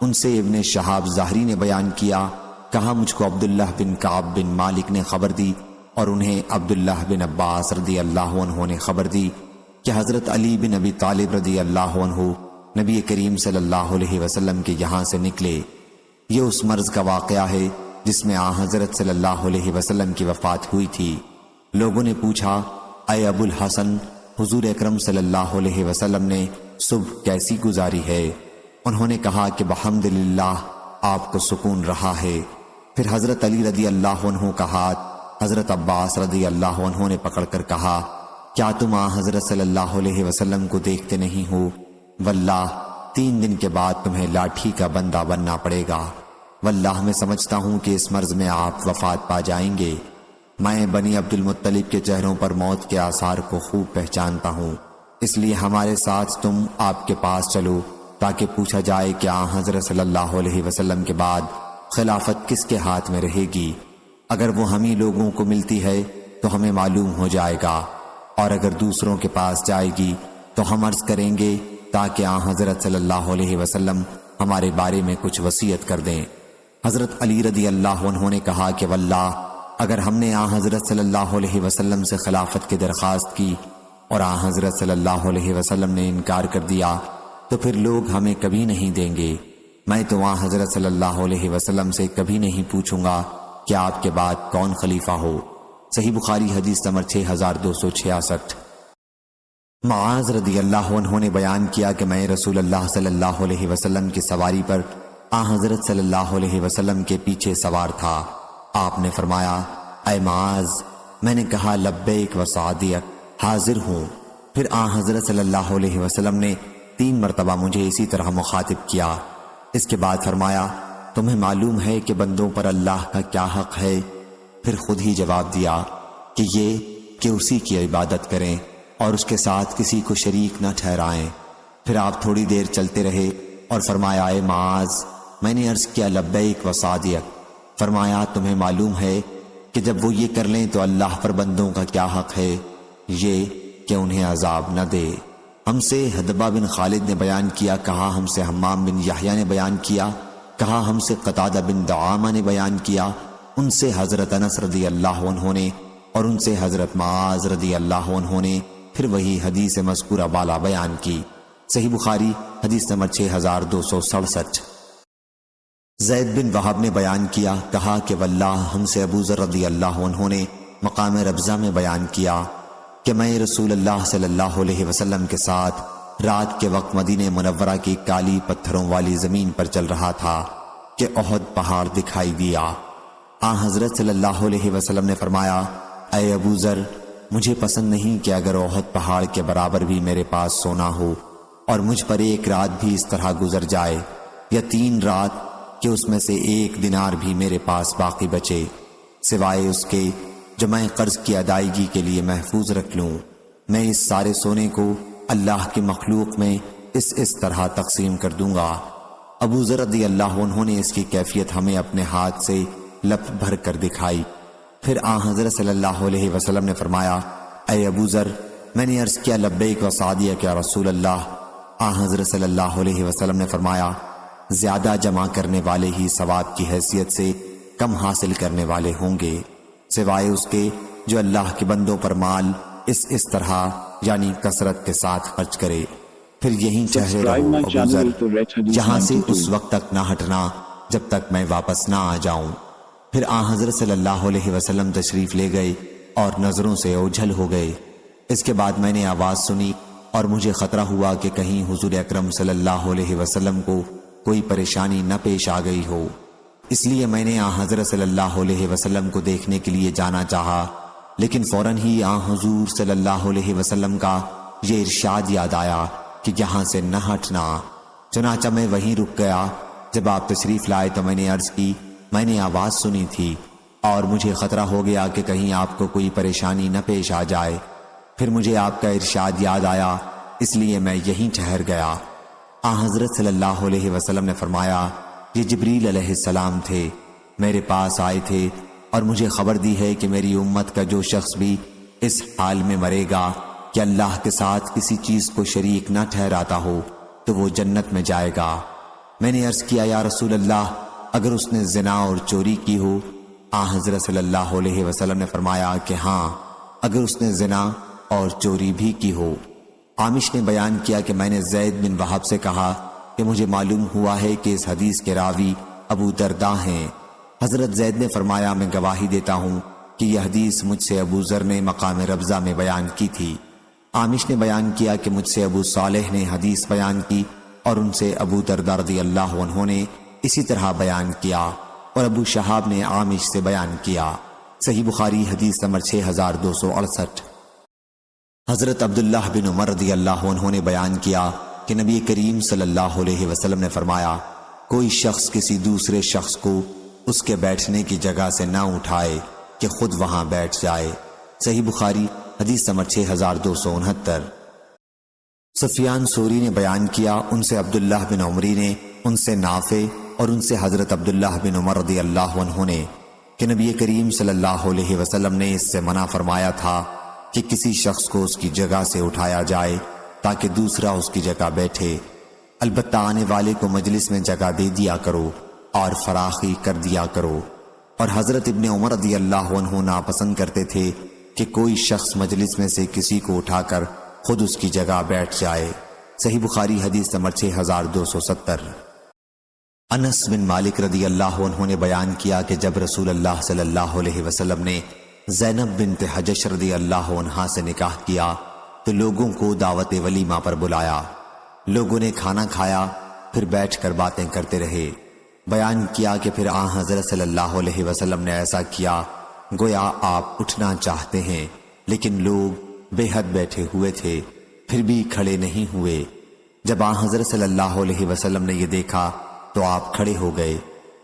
ان سے ابن شہاب ظاہری نے بیان کیا، کہا مجھ کو عبداللہ بن کعب بن مالک نے خبر دی اور انہیں عبداللہ بن عباس رضی اللہ عنہ نے خبر دی کہ حضرت علی بن ابی طالب رضی اللہ عنہ نبی کریم صلی اللہ علیہ وسلم کے یہاں سے نکلے۔ یہ اس مرض کا واقعہ ہے جس میں آن حضرت صلی اللہ علیہ وسلم کی وفات ہوئی تھی۔ لوگوں نے پوچھا، اے ابو الحسن، حضور اکرم صلی اللہ علیہ وسلم نے صبح کیسی گزاری ہے؟ انہوں نے کہا کہ بحمدللہ آپ کو سکون رہا ہے۔ پھر حضرت علی رضی اللہ عنہ کا ہاتھ حضرت عباس رضی اللہ عنہ نے پکڑ کر کہا، کیا تم آن حضرت صلی اللہ علیہ وسلم کو دیکھتے نہیں ہو؟ واللہ 3 دن کے بعد تمہیں لاٹھی کا بندہ بننا پڑے گا۔ واللہ میں سمجھتا ہوں کہ اس مرض میں آپ وفات پا جائیں گے۔ میں بنی عبد المطلب کے چہروں پر موت کے آثار کو خوب پہچانتا ہوں، اس لیے ہمارے ساتھ تم آپ کے پاس چلو تاکہ پوچھا جائے کہ آن حضرت صلی اللہ علیہ وسلم کے بعد خلافت کس کے ہاتھ میں رہے گی۔ اگر وہ ہمیں لوگوں کو ملتی ہے تو ہمیں معلوم ہو جائے گا، اور اگر دوسروں کے پاس جائے گی تو ہم عرض کریں گے تاکہ آن حضرت صلی اللہ علیہ وسلم ہمارے بارے میں کچھ وصیت کر دیں۔ حضرت علی رضی اللہ عنہ نے کہا کہ واللہ اگر ہم نے آن حضرت صلی اللہ علیہ وسلم سے خلافت کی درخواست کی اور آن حضرت صلی اللہ علیہ وسلم نے انکار کر دیا تو پھر لوگ ہمیں کبھی نہیں دیں گے۔ میں تو آن حضرت صلی اللہ علیہ وسلم سے کبھی نہیں پوچھوں گا کہ آپ کے بعد کون خلیفہ ہو۔ صحیح بخاری حدیث نمبر 6266۔ معاذ رضی اللہ عنہ نے بیان کیا کہ میں رسول اللہ صلی اللہ علیہ وسلم کی سواری پر آن حضرت صلی اللہ علیہ وسلم کے پیچھے سوار تھا۔ آپ نے فرمایا، اے معاذ، میں نے کہا لبیک و سعدیک، حاضر ہوں۔ پھر آن حضرت صلی اللہ علیہ وسلم نے 3 مرتبہ مجھے اسی طرح مخاطب کیا۔ اس کے بعد فرمایا، تمہیں معلوم ہے کہ بندوں پر اللہ کا کیا حق ہے؟ پھر خود ہی جواب دیا کہ یہ کہ اسی کی عبادت کریں اور اس کے ساتھ کسی کو شریک نہ ٹھہرائیں۔ پھر آپ تھوڑی دیر چلتے رہے اور فرمایا، اے معاذ، میں نے عرض کیا لبیک و سعدیک۔ فرمایا، تمہیں معلوم ہے کہ جب وہ یہ کر لیں تو اللہ پر بندوں کا کیا حق ہے؟ یہ کہ انہیں عذاب نہ دے۔ ہم سے حدبہ بن خالد نے بیان کیا، کہا ہم سے حمام بن یحییٰ نے بیان کیا، کہا ہم سے قتادہ بن دعامہ نے بیان کیا، ان سے حضرت انس رضی اللہ عنہ نے اور ان سے حضرت معاذ رضی اللہ عنہ نے پھر وہی حدیث مذکورہ بالا بیان کی۔ صحیح بخاری حدیث نمبر 6267۔ زید بن وہب نے بیان کیا، کہا کہ واللہ ہم سے ابو ذر رضی اللہ عنہ نے مقام ربضہ میں بیان کیا کہ میں رسول اللہ صلی اللہ علیہ وسلم کے ساتھ رات کے وقت مدینہ منورہ کی کالی پتھروں والی زمین پر چل رہا تھا کہ احد پہاڑ دکھائی دیا۔ آن حضرت صلی اللہ علیہ وسلم نے فرمایا، اے ابو ذر، مجھے پسند نہیں کہ اگر احد پہاڑ کے برابر بھی میرے پاس سونا ہو اور مجھ پر ایک رات بھی اس طرح گزر جائے یا 3 رات کہ اس میں سے 1 دینار بھی میرے پاس باقی بچے، سوائے اس کے جو میں قرض کی ادائیگی کے لیے محفوظ رکھ لوں۔ میں اس سارے سونے کو اللہ کی مخلوق میں اس طرح تقسیم کر دوں گا۔ ابو ذر رضی اللہ عنہ نے اس کی کیفیت ہمیں اپنے ہاتھ سے لپ بھر کر دکھائی۔ پھر آن حضرت صلی اللہ علیہ وسلم نے فرمایا، اے ابو ذر، میں نے عرض کیا لبیک و سعدیک یا رسول اللہ۔ آن حضرت صلی اللہ علیہ وسلم نے فرمایا، زیادہ جمع کرنے والے ہی ثواب کی حیثیت سے کم حاصل کرنے والے ہوں گے، سوائے اس کے جو اللہ کے بندوں پر مال اس طرح یعنی کثرت کے ساتھ خرچ کرے۔ پھر یہیں ٹھہرے رہو ابو ذر، جہاں سے اس وقت تک نہ ہٹنا جب تک میں واپس نہ آ جاؤں۔ پھر آن حضرت صلی اللہ علیہ وسلم تشریف لے گئے اور نظروں سے اوجھل ہو گئے۔ اس کے بعد میں نے آواز سنی اور مجھے خطرہ ہوا کہ کہیں حضور اکرم صلی اللہ علیہ وسلم کو کوئی پریشانی نہ پیش آ گئی ہو، اس لیے میں نے آن حضرت صلی اللہ علیہ وسلم کو دیکھنے کے لیے جانا چاہا، لیکن فوراً ہی آن حضور صلی اللہ علیہ وسلم کا یہ ارشاد یاد آیا کہ یہاں سے نہ ہٹنا۔ چنانچہ میں وہیں رک گیا۔ جب آپ تشریف لائے تو میں نے عرض کی، میں نے آواز سنی تھی اور مجھے خطرہ ہو گیا کہ کہیں آپ کو کوئی پریشانی نہ پیش آ جائے۔ پھر مجھے آپ کا ارشاد یاد آیا، اس لیے میں یہیں ٹھہر گیا۔ آن حضرت صلی اللہ علیہ وسلم نے فرمایا، یہ جبریل علیہ السلام تھے، میرے پاس آئے تھے اور مجھے خبر دی ہے کہ میری امت کا جو شخص بھی اس حال میں مرے گا کہ اللہ کے ساتھ کسی چیز کو شریک نہ ٹھہراتا ہو تو وہ جنت میں جائے گا۔ میں نے عرض کیا، یا رسول اللہ، اگر اس نے زنا اور چوری کی ہو؟ آن حضرت صلی اللہ علیہ وسلم نے فرمایا کہ ہاں، اگر اس نے زنا اور چوری بھی کی ہو۔ عامش نے بیان کیا کہ میں نے زید بن وہب سے کہا کہ مجھے معلوم ہوا ہے کہ اس حدیث کے راوی ابو درداء ہیں۔ حضرت زید نے فرمایا، میں گواہی دیتا ہوں کہ یہ حدیث مجھ سے ابو ذر نے مقام ربضہ میں بیان کی تھی۔ عامش نے بیان کیا کہ مجھ سے ابو صالح نے حدیث بیان کی اور ان سے ابو درداء رضی اللہ عنہ نے اسی طرح بیان کیا، اور ابو شہاب نے عامش سے بیان کیا۔ صحیح بخاری حدیث نمبر 6268۔ حضرت عبداللہ بن عمر رضی اللہ عنہ نے بیان کیا کہ نبی کریم صلی اللہ علیہ وسلم نے فرمایا، کوئی شخص کسی دوسرے شخص کو اس کے بیٹھنے کی جگہ سے نہ اٹھائے کہ خود وہاں بیٹھ جائے۔ صحیح بخاری حدیث نمبر 6269۔ سفیان ثوری نے بیان کیا، ان سے عبداللہ بن عمری نے، ان سے نافع اور ان سے حضرت عبداللہ بن عمر رضی اللہ عنہ نے کہ نبی کریم صلی اللہ علیہ وسلم نے اس سے منع فرمایا تھا کہ کسی شخص کو اس کی جگہ سے اٹھایا جائے تاکہ دوسرا اس کی جگہ بیٹھے، البتہ آنے والے کو مجلس میں جگہ دے دیا کرو اور فراخی کر دیا کرو۔ اور حضرت ابن عمر رضی اللہ عنہ ناپسند کرتے تھے کہ کوئی شخص مجلس میں سے کسی کو اٹھا کر خود اس کی جگہ بیٹھ جائے۔ صحیح بخاری حدیث نمبر 6270۔ انس بن مالک رضی اللہ عنہ نے بیان کیا کہ جب رسول اللہ صلی اللہ علیہ وسلم نے زینب بنت حجش رضی اللہ عنہا سے نکاح کیا تو لوگوں کو دعوت ولیمہ پر بلایا۔ لوگوں نے کھانا کھایا، پھر بیٹھ کر باتیں کرتے رہے۔ بیان کیا کہ پھر آن حضرت صلی اللہ علیہ وسلم نے ایسا کیا گویا آپ اٹھنا چاہتے ہیں، لیکن لوگ بے حد بیٹھے ہوئے تھے، پھر بھی کھڑے نہیں ہوئے۔ جب آن حضرت صلی اللہ علیہ وسلم نے یہ دیکھا تو آپ کھڑے ہو گئے۔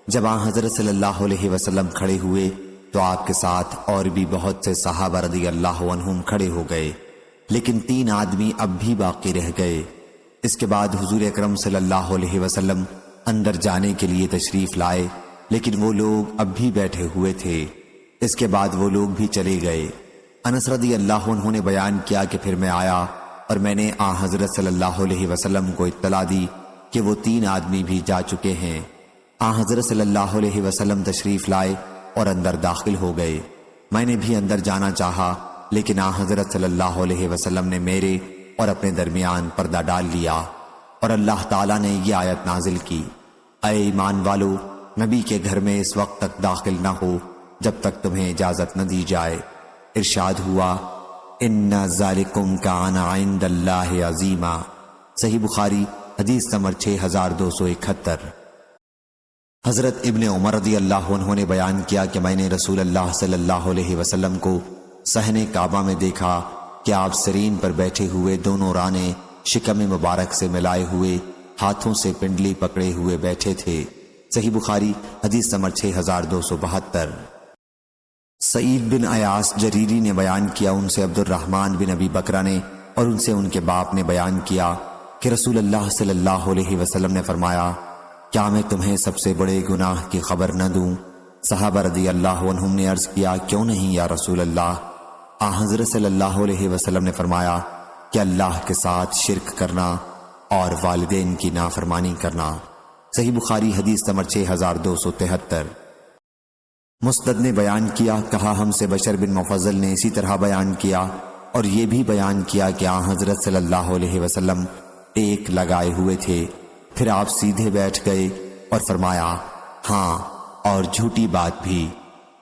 جب آن حضرت صلی اللہ علیہ وسلم کھڑے ہوئے تو آپ کے ساتھ اور بھی بہت سے صحابہ رضی اللہ عنہم کھڑے ہو گئے، لیکن 3 آدمی اب بھی باقی رہ گئے۔ اس کے بعد حضور اکرم صلی اللہ علیہ وسلم اندر جانے کے لیے تشریف لائے، لیکن وہ لوگ اب بھی بیٹھے ہوئے تھے۔ اس کے بعد وہ لوگ بھی چلے گئے۔ انس رضی اللہ عنہ نے بیان کیا کہ پھر میں آیا اور میں نے آن حضرت صلی اللہ علیہ وسلم کو اطلاع دی کہ وہ 3 آدمی بھی جا چکے ہیں۔ آن حضرت صلی اللہ علیہ وسلم تشریف لائے اور اندر داخل ہو گئے۔ میں نے بھی اندر جانا چاہا، لیکن آن حضرت صلی اللہ علیہ وسلم نے میرے اور اپنے درمیان پردہ ڈال لیا، اور اللہ تعالیٰ نے یہ آیت نازل کی، اے ایمان والو، نبی کے گھر میں اس وقت تک داخل نہ ہو جب تک تمہیں اجازت نہ دی جائے۔ ارشاد ہوا، ان ذالکم کان عند اللہ عظیما۔ صحیح بخاری حدیث نمبر 6271۔ حضرت ابن عمر رضی اللہ عنہ نے بیان کیا کہ میں نے رسول اللہ صلی اللہ علیہ وسلم کو صحن کعبہ میں دیکھا کہ آپ سرین پر بیٹھے ہوئے دونوں رانے شکم مبارک سے ملائے ہوئے ہاتھوں سے پنڈلی پکڑے ہوئے بیٹھے تھے۔ صحیح بخاری حدیث نمبر 6272۔ سعید بن ایاس جریری نے بیان کیا، ان سے عبد الرحمن بن ابی بکرہ نے اور ان سے ان کے باپ نے بیان کیا کہ رسول اللہ صلی اللہ علیہ وسلم نے فرمایا، کیا میں تمہیں سب سے بڑے گناہ کی خبر نہ دوں؟ صحابہ رضی اللہ عنہم نے عرض کیا، کیوں نہیں یا رسول اللہ؟ حضرت صلی اللہ علیہ وسلم نے فرمایا کہ اللہ کے ساتھ شرک کرنا اور والدین کی نافرمانی کرنا۔ صحیح بخاری حدیث نمبر 6273۔ مسند نے بیان کیا، کہا ہم سے بشر بن مفضل نے اسی طرح بیان کیا اور یہ بھی بیان کیا کہ حضرت صلی اللہ علیہ وسلم ایک لگائے ہوئے تھے، پھر آپ سیدھے بیٹھ گئے اور فرمایا، ہاں اور جھوٹی بات بھی۔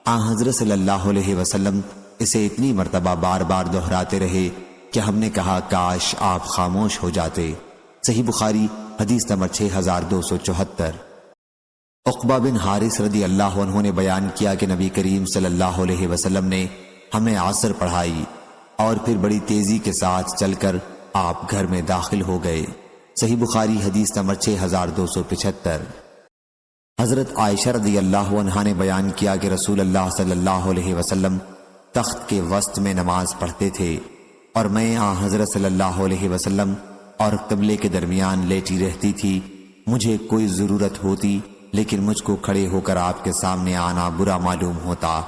حضرت صلی اللہ علیہ وسلم اسے اتنی مرتبہ بار بار دہراتے رہے کہ ہم نے کہا کاش آپ خاموش ہو جاتے۔ صحیح بخاری حدیث نمبر 6274۔ عقبہ بن حارث رضی اللہ عنہ نے بیان کیا کہ نبی کریم صلی اللہ علیہ وسلم نے ہمیں عصر پڑھائی اور پھر بڑی تیزی کے ساتھ چل کر آپ گھر میں داخل ہو گئے۔ صحیح بخاری حدیث نمبر 6275۔ حضرت عائشہ رضی اللہ عنہا نے بیان کیا کہ رسول اللہ صلی اللہ علیہ وسلم تخت کے وسط میں نماز پڑھتے تھے اور میں حضرت صلی اللہ علیہ وسلم اور قبلے کے درمیان لیٹی رہتی تھی۔ مجھے کوئی ضرورت ہوتی لیکن مجھ کو کھڑے ہو کر آپ کے سامنے آنا برا معلوم ہوتا،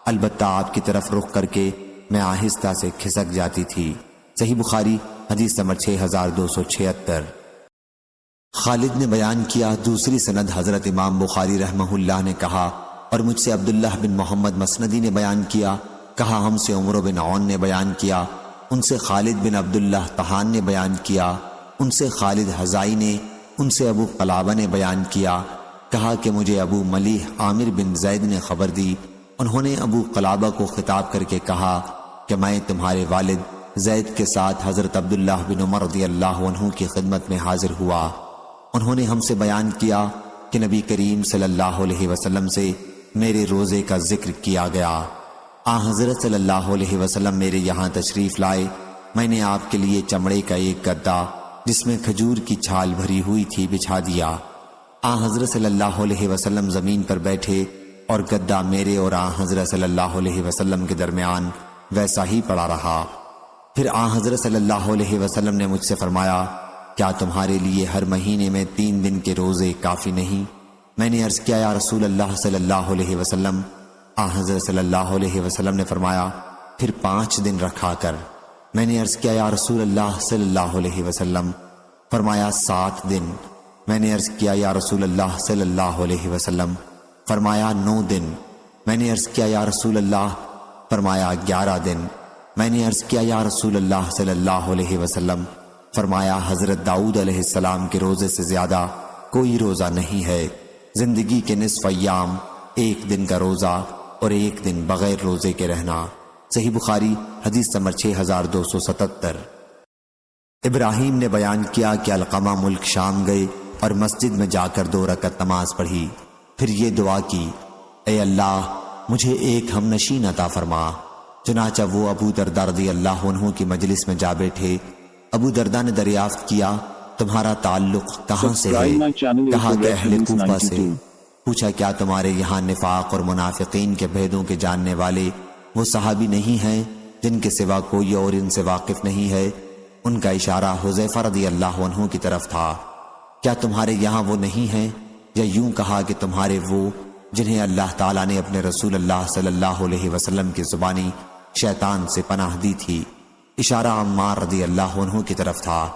البتہ آپ کی طرف رخ کر کے میں آہستہ سے کھسک جاتی تھی۔ صحیح بخاری حدیث نمبر 6276۔ خالد نے بیان کیا، دوسری سند حضرت امام بخاری رحمہ اللہ نے کہا اور مجھ سے عبداللہ بن محمد مسندی نے بیان کیا، کہا ہم سے عمر بن عون نے بیان کیا، ان سے خالد بن عبداللہ طحان نے بیان کیا، ان سے خالد حزائی نے، ان سے ابو قلابہ نے بیان کیا، کہا کہ مجھے ابو ملیح عامر بن زید نے خبر دی، انہوں نے ابو قلابہ کو خطاب کر کے کہا کہ میں تمہارے والد زید کے ساتھ حضرت عبداللہ بن عمر رضی اللہ عنہ کی خدمت میں حاضر ہوا۔ انہوں نے ہم سے بیان کیا کہ نبی کریم صلی اللہ علیہ وسلم سے میرے روزے کا ذکر کیا گیا۔ حضرت صلی اللہ علیہ وسلم میرے یہاں تشریف لائے، میں نے آپ کے لیے چمڑے کا ایک گدا جس میں کھجور کی چھال بھری ہوئی تھی بچھا دیا۔ حضرت صلی اللہ علیہ وسلم زمین پر بیٹھے اور گدا میرے اور حضرت صلی اللہ علیہ وسلم کے درمیان ویسا ہی پڑا رہا۔ پھر حضرت صلی اللہ علیہ وسلم نے مجھ سے فرمایا، کیا تمہارے لیے ہر مہینے میں 3 دن کے روزے کافی نہیں؟ میں نے عرض کیا، یا رسول اللہ صلی اللہ علیہ وسلم۔ حضرت صلی اللہ علیہ وسلم نے فرمایا، پھر 5 دن رکھا کر۔ میں نے عرض کیا، یا رسول اللہ صلی اللہ علیہ وسلم۔ فرمایا 7 دن۔ میں نے عرض کیا، یا رسول اللہ صلی اللہ علیہ وسلم۔ فرمایا 9 دن۔ میں نے عرض کیا، یا رسول اللہ۔ فرمایا 11 دن۔ میں نے عرض کیا، یا رسول اللہ صلی اللہ علیہ وسلم۔ فرمایا حضرت داؤد علیہ السلام کے روزے سے زیادہ کوئی روزہ نہیں ہے۔ زندگی کے نصف ایام 1 دن کا روزہ اور 1 دن بغیر روزے کے رہنا۔ صحیح بخاری حدیث نمبر 6277۔ ابراہیم نے بیان کیا کہ علقمہ ملک شام گئے اور مسجد میں جا کر 2 رکعت نماز پڑھی، پھر یہ دعا کی، اے اللہ مجھے ایک ہم نشین عطا فرما۔ چنانچہ وہ ابو درداء رضی اللہ عنہ کی مجلس میں جا بیٹھے۔ ابو درداء نے دریافت کیا، تمہارا تعلق کہاں سے ہے؟ کہا کہ اہل کوفہ سے۔ پوچھا کیا تمہارے یہاں نفاق اور منافقین کے بھیدوں کے جاننے والے وہ صحابی نہیں ہیں جن کے سوا کوئی اور ان سے واقف نہیں ہے؟ ان کا اشارہ حذیفہ رضی اللہ عنہ کی طرف تھا۔ کیا تمہارے یہاں وہ نہیں ہیں؟ یا یوں کہا کہ تمہارے وہ جنہیں اللہ تعالیٰ نے اپنے رسول اللہ صلی اللہ علیہ وسلم کی زبانی شیطان سے پناہ دی تھی؟ اشارہ عمار رضی اللہ عنہ کی طرف تھا۔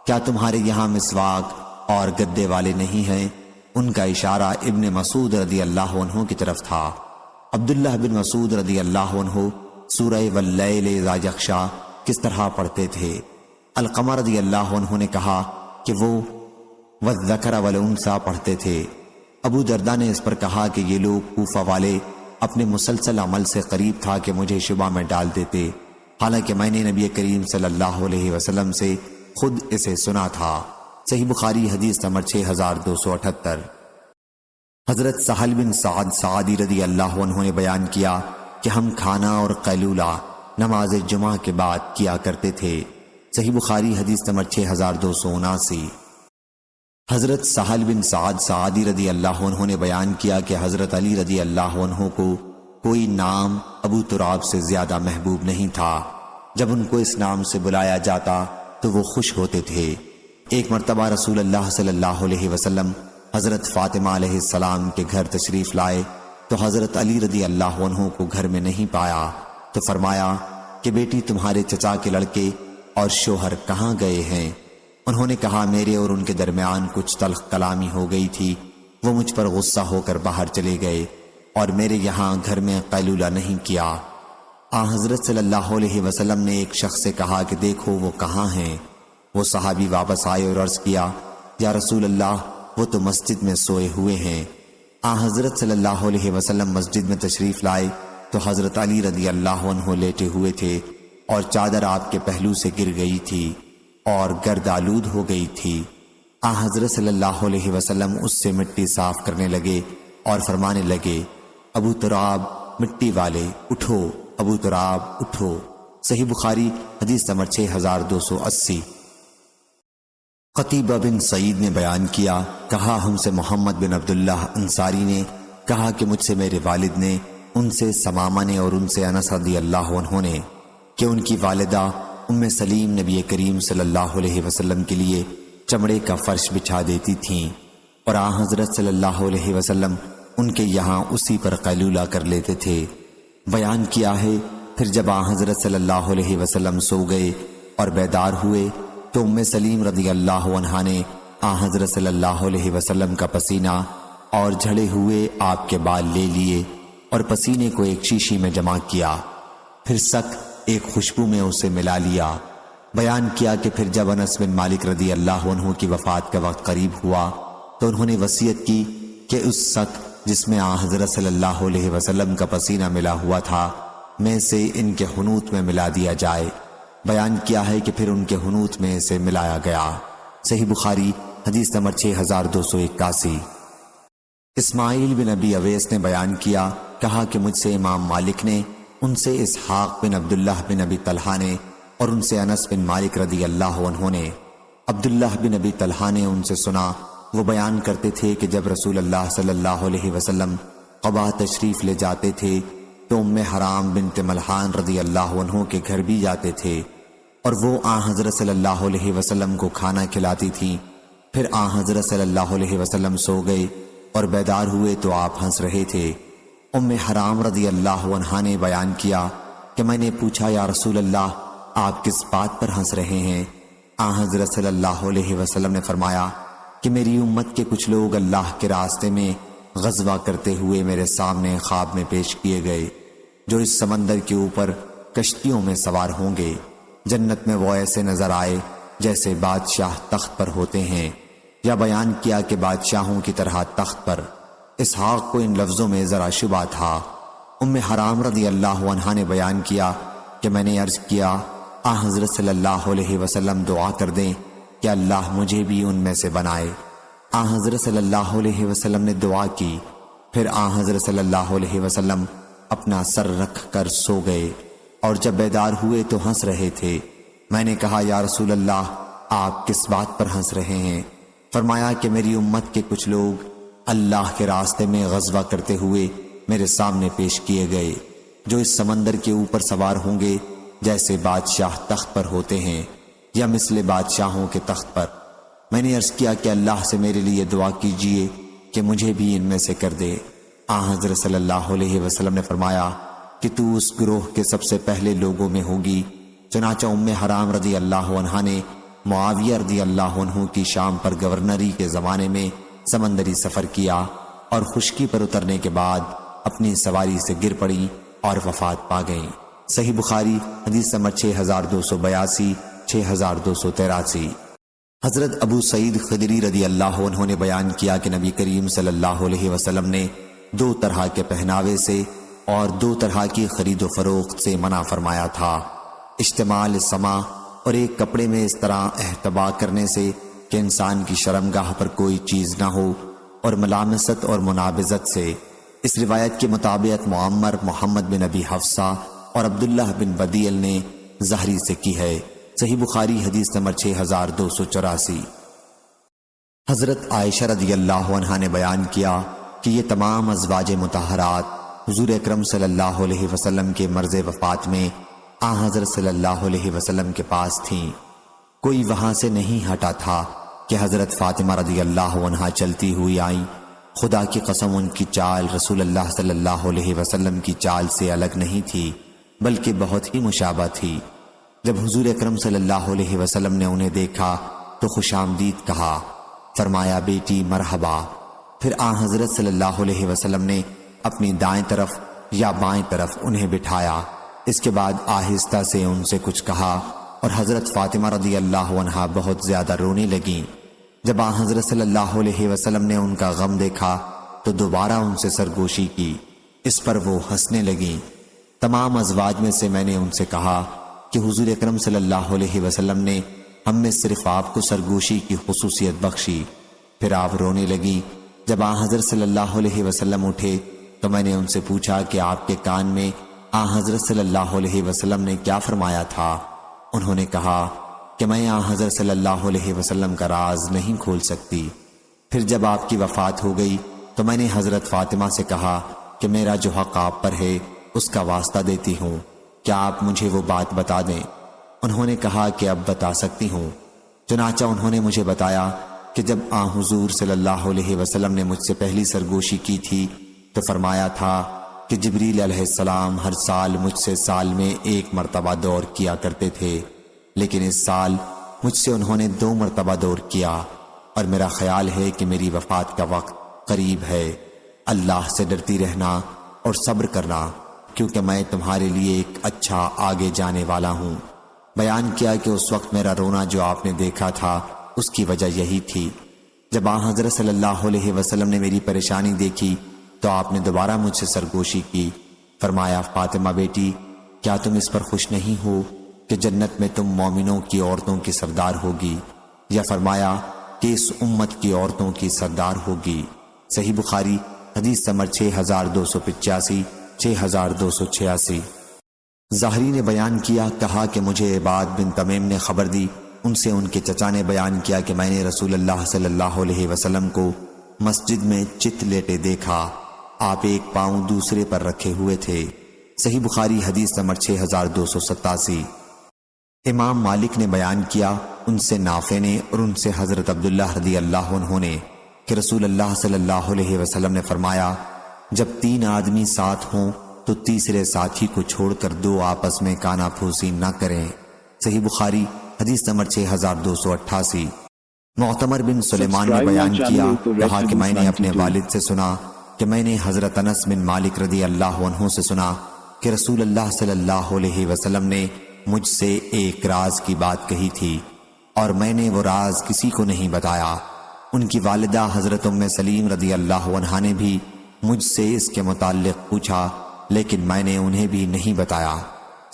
کیا تمہارے یہاں مسواک اور گدے والے نہیں ہیں؟ ان کا اشارہ ابن مسعود رضی اللہ عنہ کی طرف تھا۔ عبداللہ بن مسعود رضی اللہ عنہ سورہ واللیل اذا یغشی کس طرح پڑھتے تھے؟ علقمہ رضی اللہ عنہ نے کہا کہ وہ والذکر والانثی پڑھتے تھے۔ ابو درداء نے اس پر کہا کہ یہ لوگ کوفہ والے اپنے مسلسل عمل سے قریب تھا کہ مجھے شبہ میں ڈال دیتے، حالانکہ میں نے نبی کریم صلی اللہ علیہ وسلم سے خود اسے سنا تھا۔ صحیح بخاری حدیث نمبر 6278۔ حضرت سہل بن سعد سعدی رضی اللہ عنہ نے بیان کیا کہ ہم کھانا اور قیلولہ نماز جمعہ کے بعد کیا کرتے تھے۔ صحیح بخاری حدیث نمبر 6279۔ حضرت سہل بن سعد سعدی رضی اللہ عنہ نے بیان کیا کہ حضرت علی رضی اللہ عنہ کو کوئی نام ابو تراب سے زیادہ محبوب نہیں تھا۔ جب ان کو اس نام سے بلایا جاتا تو وہ خوش ہوتے تھے۔ ایک مرتبہ رسول اللہ صلی اللہ علیہ وسلم حضرت فاطمہ علیہ السلام کے گھر تشریف لائے تو حضرت علی رضی اللہ عنہ کو گھر میں نہیں پایا تو فرمایا کہ بیٹی تمہارے چچا کے لڑکے اور شوہر کہاں گئے ہیں؟ انہوں نے کہا میرے اور ان کے درمیان کچھ تلخ کلامی ہو گئی تھی، وہ مجھ پر غصہ ہو کر باہر چلے گئے اور میرے یہاں گھر میں قیلولہ نہیں کیا۔ حضرت صلی اللہ علیہ وسلم نے ایک شخص سے کہا کہ دیکھو وہ کہاں ہیں؟ وہ صحابی واپس آئے اور عرض کیا یا رسول اللہ وہ تو مسجد میں سوئے ہوئے ہیں۔ حضرت صلی اللہ علیہ وسلم مسجد میں تشریف لائے تو حضرت علی رضی اللہ عنہ لیٹے ہوئے تھے اور چادر آپ کے پہلو سے گر گئی تھی اور گرد آلود ہو گئی تھی۔ حضرت صلی اللہ علیہ وسلم اس سے مٹی صاف کرنے لگے اور فرمانے لگے ابو تراب مٹی والے اٹھو، ابو تراب اٹھو۔ صحیح بخاری حدیث نمبر 6280۔ قتیبہ بن سعید نے بیان کیا، کہا ہم سے محمد بن عبداللہ انصاری نے کہا کہ مجھ سے میرے والد نے، ان سے سمامہ نے اور ان سے انس رضی اللہ عنہ نے کہ ان کی والدہ ام سلیم نبی کریم صلی اللہ علیہ وسلم کے لیے چمڑے کا فرش بچھا دیتی تھیں اور حضرت صلی اللہ علیہ وسلم ان کے یہاں اسی پر قیلولہ کر لیتے تھے۔ بیان کیا ہے پھر جب حضرت صلی اللہ علیہ وسلم سو گئے اور بیدار ہوئے تو ام سلیم رضی اللہ عنہا نے حضرت صلی اللہ علیہ وسلم کا پسینہ اور جھڑے ہوئے آپ کے بال لے لیے اور پسینے کو ایک شیشی میں جمع کیا، پھر سک ایک خوشبو میں اسے ملا لیا۔ بیان کیا کہ پھر جب انس بن مالک رضی اللہ عنہ کی وفات کا وقت قریب ہوا تو انہوں نے وصیت کی کہ اس سک جس میں حضرت صلی اللہ علیہ وسلم کا پسینہ ملا ہوا تھا میں سے ان کے حنوط میں ملا دیا جائے۔ بیان کیا ہے کہ پھر ان کے حنوط میں سے ملایا گیا۔ صحیح بخاری حدیث نمبر 6281۔ اسماعیل بن ابی اویس نے بیان کیا، کہا کہ مجھ سے امام مالک نے، ان سے اسحاق بن عبداللہ بن ابی طلحہ نے اور ان سے انس بن مالک رضی اللہ عنہ نے۔ عبداللہ بن ابی طلحہ نے ان سے سنا، وہ بیان کرتے تھے کہ جب رسول اللہ صلی اللہ علیہ وسلم قباء تشریف لے جاتے تھے تو ام حرام بنت ملحان رضی اللہ عنہ کے گھر بھی جاتے تھے اور وہ حضرت صلی اللہ علیہ وسلم کو کھانا کھلاتی تھیں۔ پھر حضرت صلی اللہ علیہ وسلم سو گئے اور بیدار ہوئے تو آپ ہنس رہے تھے۔ ام حرام رضی اللہ عنہا نے بیان کیا کہ میں نے پوچھا یا رسول اللہ آپ کس بات پر ہنس رہے ہیں؟ حضرت صلی اللہ علیہ وسلم نے فرمایا کہ میری امت کے کچھ لوگ اللہ کے راستے میں غزوہ کرتے ہوئے میرے سامنے خواب میں پیش کیے گئے، جو اس سمندر کے اوپر کشتیوں میں سوار ہوں گے۔ جنت میں وہ ایسے نظر آئے جیسے بادشاہ تخت پر ہوتے ہیں، یا بیان کیا کہ بادشاہوں کی طرح تخت پر۔ اسحاق کو ان لفظوں میں ذرا شبہ تھا۔ ام حرام رضی اللہ عنہا نے بیان کیا کہ میں نے عرض کیا حضرت صلی اللہ علیہ وسلم دعا کر دیں کہ اللہ مجھے بھی ان میں سے بنائے۔ حضرت صلی اللہ علیہ وسلم نے دعا کی، پھر حضرت صلی اللہ علیہ وسلم اپنا سر رکھ کر سو گئے اور جب بیدار ہوئے تو ہنس رہے تھے۔ میں نے کہا یا رسول اللہ آپ کس بات پر ہنس رہے ہیں؟ فرمایا کہ میری امت کے کچھ لوگ اللہ کے راستے میں غزوہ کرتے ہوئے میرے سامنے پیش کیے گئے، جو اس سمندر کے اوپر سوار ہوں گے جیسے بادشاہ تخت پر ہوتے ہیں، یا مثل بادشاہوں کے تخت پر۔ میں نے عرض کیا کہ اللہ سے میرے لیے دعا کیجئے کہ مجھے بھی ان میں سے کر دے۔ حضرت صلی اللہ علیہ وسلم نے فرمایا کہ تو اس گروہ کے سب سے پہلے لوگوں میں ہوگی۔ چنانچہ ام حرام رضی اللہ عنہا نے معاویہ رضی اللہ عنہ کی شام پر گورنری کے زمانے میں سمندری سفر کیا اور خشکی پر اترنے کے بعد اپنی سواری سے گر پڑی اور وفات پا گئیں۔ صحیح بخاری حدیث نمبر 6282، 6283۔ حضرت ابو سعید خدری رضی اللہ عنہ نے بیان کیا کہ نبی کریم صلی اللہ علیہ وسلم نے 2 طرح کے پہناوے سے اور 2 طرح کی خرید و فروخت سے منع فرمایا تھا، اشتمال سما اور ایک کپڑے میں اس طرح احتبا کرنے سے کہ انسان کی شرمگاہ پر کوئی چیز نہ ہو، اور ملامست اور منابذت سے۔ اس روایت کے مطابق معمر محمد بن ابی حفصہ اور عبداللہ بن بدیل نے زہری سے کی ہے۔ صحیح بخاری حدیث نمبر 6284۔ حضرت عائشہ رضی اللہ عنہا نے بیان کیا کہ یہ تمام ازواج مطہرات حضور اکرم صلی اللہ علیہ وسلم کے مرض وفات میں حضرت صلی اللہ علیہ وسلم کے پاس تھیں۔ کوئی وہاں سے نہیں ہٹا تھا کہ حضرت فاطمہ رضی اللہ عنہا چلتی ہوئی آئیں۔ خدا کی قسم ان کی چال رسول اللہ صلی اللہ علیہ وسلم کی چال سے الگ نہیں تھی بلکہ بہت ہی مشابہ تھی۔ جب حضور اکرم صلی اللہ علیہ وسلم نے انہیں دیکھا تو خوش آمدید کہا، فرمایا بیٹی مرحبا۔ پھر حضرت صلی اللہ علیہ وسلم نے اپنی دائیں طرف یا بائیں طرف انہیں بٹھایا۔ اس کے بعد آہستہ سے ان سے کچھ کہا اور حضرت فاطمہ رضی اللہ عنہا بہت زیادہ رونے لگیں۔ جب حضرت صلی اللہ علیہ وسلم نے ان کا غم دیکھا تو دوبارہ ان سے سرگوشی کی۔ اس پر وہ ہنسنے لگیں۔ تمام ازواج میں سے میں نے ان سے کہا کہ حضور اکرم صلی اللہ علیہ وسلم نے ہم میں صرف آپ کو سرگوشی کی خصوصیت بخشی۔ پھر آپ رونے لگیں۔ جب حضرت صلی اللہ علیہ وسلم اٹھے تو میں نے ان سے پوچھا کہ آپ کے کان میں حضرت صلی اللہ علیہ وسلم نے کیا فرمایا تھا؟ انہوں نے کہا کہ میں حضرت صلی اللہ علیہ وسلم کا راز نہیں کھول سکتی۔ پھر جب آپ کی وفات ہو گئی تو میں نے حضرت فاطمہ سے کہا کہ میرا جو حق آپ پر ہے اس کا واسطہ دیتی ہوں، کیا آپ مجھے وہ بات بتا دیں؟ انہوں نے کہا کہ اب بتا سکتی ہوں۔ چنانچہ انہوں نے مجھے بتایا کہ جب حضور صلی اللہ علیہ وسلم نے مجھ سے پہلی سرگوشی کی تھی تو فرمایا تھا کہ جبریل علیہ السلام ہر سال مجھ سے سال میں 1 مرتبہ دور کیا کرتے تھے، لیکن اس سال مجھ سے انہوں نے 2 مرتبہ دور کیا، اور میرا خیال ہے کہ میری وفات کا وقت قریب ہے۔ اللہ سے ڈرتی رہنا اور صبر کرنا، کیونکہ میں تمہارے لیے ایک اچھا آگے جانے والا ہوں۔ بیان کیا کہ اس وقت میرا رونا جو آپ نے دیکھا تھا اس کی وجہ یہی تھی۔ جب حضرت صلی اللہ علیہ وسلم نے میری پریشانی دیکھی تو آپ نے دوبارہ مجھ سے سرگوشی کی۔ فرمایا، فاطمہ بیٹی، کیا تم اس پر خوش نہیں ہو کہ جنت میں تم مومنوں کی عورتوں کی سردار ہوگی؟ یا فرمایا کہ اس امت کی عورتوں کی سردار ہوگی۔ صحیح بخاری حدیث نمبر 6285 6286۔ ظاہری نے بیان کیا، کہا کہ مجھے عباد بن تمیم نے خبر دی، ان سے ان کے چچا نے بیان کیا کہ میں نے رسول اللہ صلی اللہ علیہ وسلم کو مسجد میں چت لیٹے دیکھا، آپ ایک پاؤں دوسرے پر رکھے ہوئے تھے۔ صحیح بخاری حدیث نمبر 6287۔ امام مالک نے بیان کیا، ان سے نافع نے اور ان سے حضرت عبداللہ رضی اللہ عنہ نے کہ رسول اللہ صلی اللہ علیہ وسلم نے فرمایا، جب 3 آدمی ساتھ ہوں تو تیسرے ساتھی کو چھوڑ کر 2 آپس میں کانا پھوسی نہ کریں۔ صحیح بخاری حدیث نمبر 6288۔ معتمر بن سلیمان نے بیان کیا، کہا کہ میں نے اپنے والد سے سنا کہ میں نے حضرت انس بن مالک رضی اللہ عنہ سے سنا کہ رسول اللہ صلی اللہ علیہ وسلم نے مجھ سے ایک راز کی بات کہی تھی اور میں نے وہ راز کسی کو نہیں بتایا۔ ان کی والدہ حضرت ام سلیم رضی اللہ عنہا نے بھی مجھ سے اس کے متعلق پوچھا، لیکن میں نے انہیں بھی نہیں بتایا۔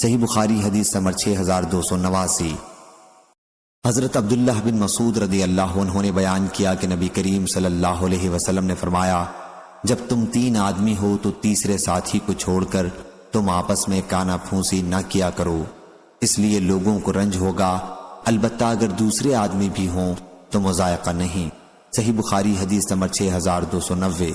صحیح بخاری حدیث نمبر 6289۔ حضرت عبداللہ بن مسعود رضی اللہ عنہ نے بیان کیا کہ نبی کریم صلی اللہ علیہ وسلم نے فرمایا، جب تم 3 آدمی ہو تو تیسرے ساتھی کو چھوڑ کر تم آپس میں کانا پھونسی نہ کیا کرو، اس لیے لوگوں کو رنج ہوگا، البتہ اگر دوسرے آدمی بھی ہوں تو مضائقہ نہیں۔ صحیح بخاری حدیث نمبر 6290۔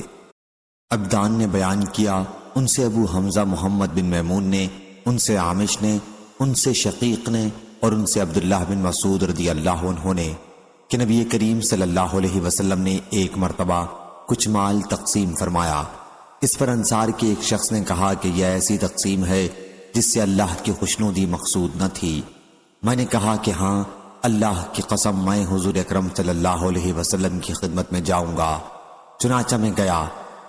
عبدان نے بیان کیا، ان سے ابو حمزہ محمد بن میمون نے، ان سے عامش نے، ان سے شقیق نے اور ان سے عبداللہ بن مسعود رضی اللہ عنہ نے کہ نبی کریم صلی اللہ علیہ وسلم نے ایک مرتبہ کچھ مال تقسیم فرمایا۔ اس پر انصار کے ایک شخص نے کہا کہ یہ ایسی تقسیم ہے جس سے اللہ کی خوشنودی مقصود نہ تھی۔ میں نے کہا کہ ہاں، اللہ کی قسم میں حضور اکرم صلی اللہ علیہ وسلم کی خدمت میں جاؤں گا۔ چنانچہ میں گیا۔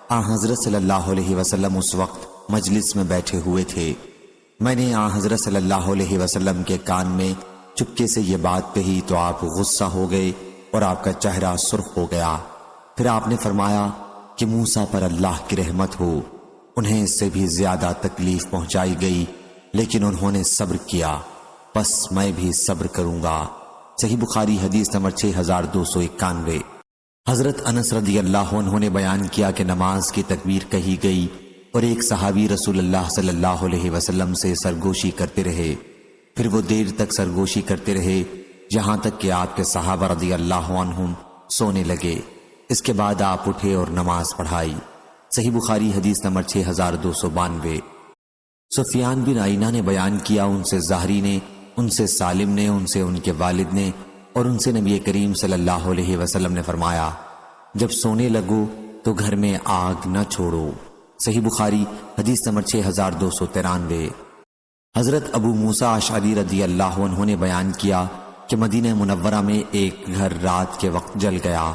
حضرت صلی اللہ علیہ وسلم اس وقت مجلس میں بیٹھے ہوئے تھے۔ میں نے حضرت صلی اللہ علیہ وسلم کے کان میں چپکے سے یہ بات کہی تو آپ غصہ ہو گئے اور آپ کا چہرہ سرخ ہو گیا۔ پھر آپ نے فرمایا کہ موسیٰ پر اللہ کی رحمت ہو، انہیں اس سے بھی زیادہ تکلیف پہنچائی گئی لیکن انہوں نے صبر کیا، بس میں بھی صبر کروں گا۔ صحیح بخاری حدیث نمبر 6291۔ حضرت انس رضی اللہ عنہ نے بیان کیا کہ نماز کی تکبیر کہی گئی اور ایک صحابی رسول اللہ صلی اللہ علیہ وسلم سے سرگوشی کرتے رہے، پھر وہ دیر تک سرگوشی کرتے رہے یہاں تک کہ آپ کے صحابہ رضی اللہ عنہم سونے لگے۔ اس کے بعد آپ اٹھے اور نماز پڑھائی۔ صحیح بخاری حدیث نمبر 6292۔ سفیان بن عینہ نے بیان کیا، ان سے زہری نے، ان سے سالم نے، ان سے ان کے والد نے، اور ان سے نبی کریم صلی اللہ علیہ وسلم نے فرمایا، جب سونے لگو تو گھر میں آگ نہ چھوڑو۔ صحیح بخاری حدیث نمبر 6293۔ حضرت ابو موسیٰ اشعری رضی اللہ عنہ نے بیان کیا کہ مدینہ منورہ میں ایک گھر رات کے وقت جل گیا۔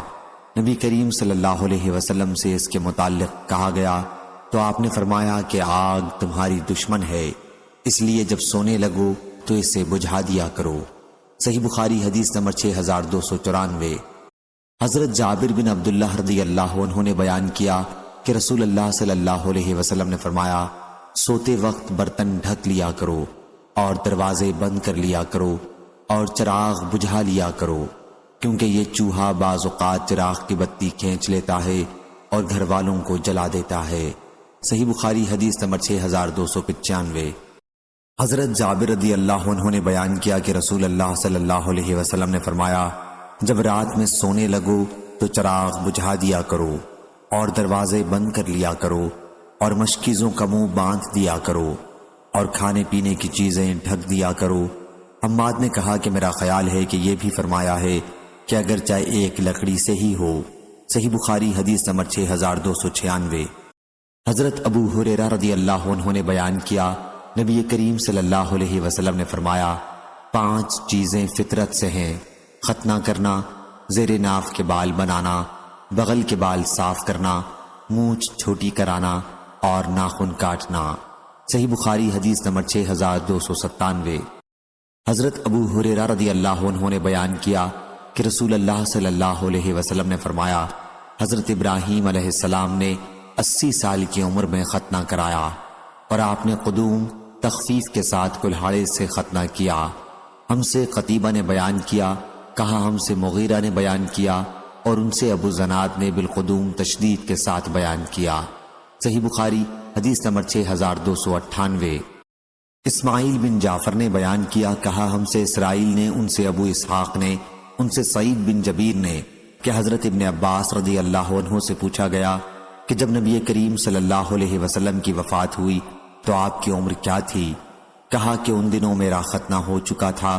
نبی کریم صلی اللہ علیہ وسلم سے اس کے متعلق کہا گیا تو آپ نے فرمایا کہ آگ تمہاری دشمن ہے، اس لیے جب سونے لگو تو اسے بجھا دیا کرو۔ صحیح بخاری حدیث نمبر 6294۔ حضرت جابر بن عبداللہ رضی اللہ عنہ نے بیان کیا کہ رسول اللہ صلی اللہ علیہ وسلم نے فرمایا، سوتے وقت برتن ڈھک لیا کرو اور دروازے بند کر لیا کرو اور چراغ بجھا لیا کرو، کیونکہ یہ چوہا بعض اوقات چراغ کی بتی کھینچ لیتا ہے اور گھر والوں کو جلا دیتا ہے۔ صحیح بخاری حدیث نمبر 6295۔ حضرت جابر رضی اللہ عنہ نے بیان کیا کہ رسول اللہ صلی اللہ علیہ وسلم نے فرمایا، جب رات میں سونے لگو تو چراغ بجھا دیا کرو اور دروازے بند کر لیا کرو اور مشکیزوں کا منہ باندھ دیا کرو اور کھانے پینے کی چیزیں ڈھک دیا کرو۔ حماد نے کہا کہ میرا خیال ہے کہ یہ بھی فرمایا ہے کہ اگر چاہے ایک لکڑی سے ہی ہو۔ صحیح بخاری حدیث نمبر 6296۔ حضرت ابو ہریرہ رضی اللہ عنہ نے بیان کیا، نبی کریم صلی اللہ علیہ وسلم نے فرمایا، 5 چیزیں فطرت سے ہیں: ختنہ کرنا، زیر ناف کے بال بنانا، بغل کے بال صاف کرنا، مونچھ چھوٹی کرانا اور ناخن کاٹنا۔ صحیح بخاری حدیث نمبر 6297۔ حضرت ابو ہریرہ رضی اللہ عنہ نے بیان کیا کہ رسول اللہ صلی اللہ علیہ وسلم نے فرمایا، حضرت ابراہیم علیہ السلام نے 80 سال کی عمر میں ختنہ کرایا اور آپ نے قدوم تخفیف کے ساتھ کلہاڑے سے ختنہ کیا۔ ہم سے قتیبہ نے بیان کیا، کہا ہم سے مغیرہ نے بیان کیا اور ان سے ابو زناد نے بالقدوم تشدید کے ساتھ بیان کیا۔ صحیح بخاری حدیث نمبر 6298۔ اسماعیل بن جعفر نے بیان کیا، کہا ہم سے اسرائیل نے، ان سے ابو اسحاق نے، ان سے سعید بن جبیر نے کہ حضرت ابن عباس رضی اللہ عنہ سے پوچھا گیا کہ جب نبی کریم صلی اللہ علیہ وسلم کی وفات ہوئی تو آپ کی عمر کیا تھی؟ کہا کہ ان دنوں میرا ختنہ ہو چکا تھا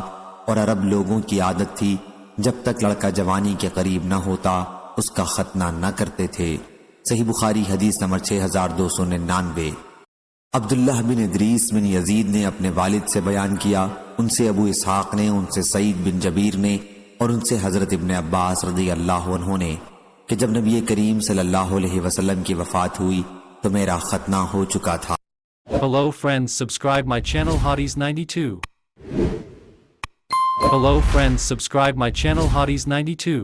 اور عرب لوگوں کی عادت تھی جب تک لڑکا جوانی کے قریب نہ ہوتا اس کا ختنہ نہ کرتے تھے۔ صحیح بخاری حدیث نمبر 6299۔ عبداللہ بن ادریس بن یزید نے اپنے والد سے بیان کیا، ان سے ابو اسحاق نے، ان سے سعید بن جبیر نے اور ان سے حضرت ابن عباس رضی اللہ عنہ نے کہ جب نبی کریم صلی اللہ علیہ وسلم کی وفات ہوئی تو میرا ختنہ ہو چکا تھا۔ Hello friends, subscribe my channel Hotties 92. Hello friends, subscribe my channel Hotties 92.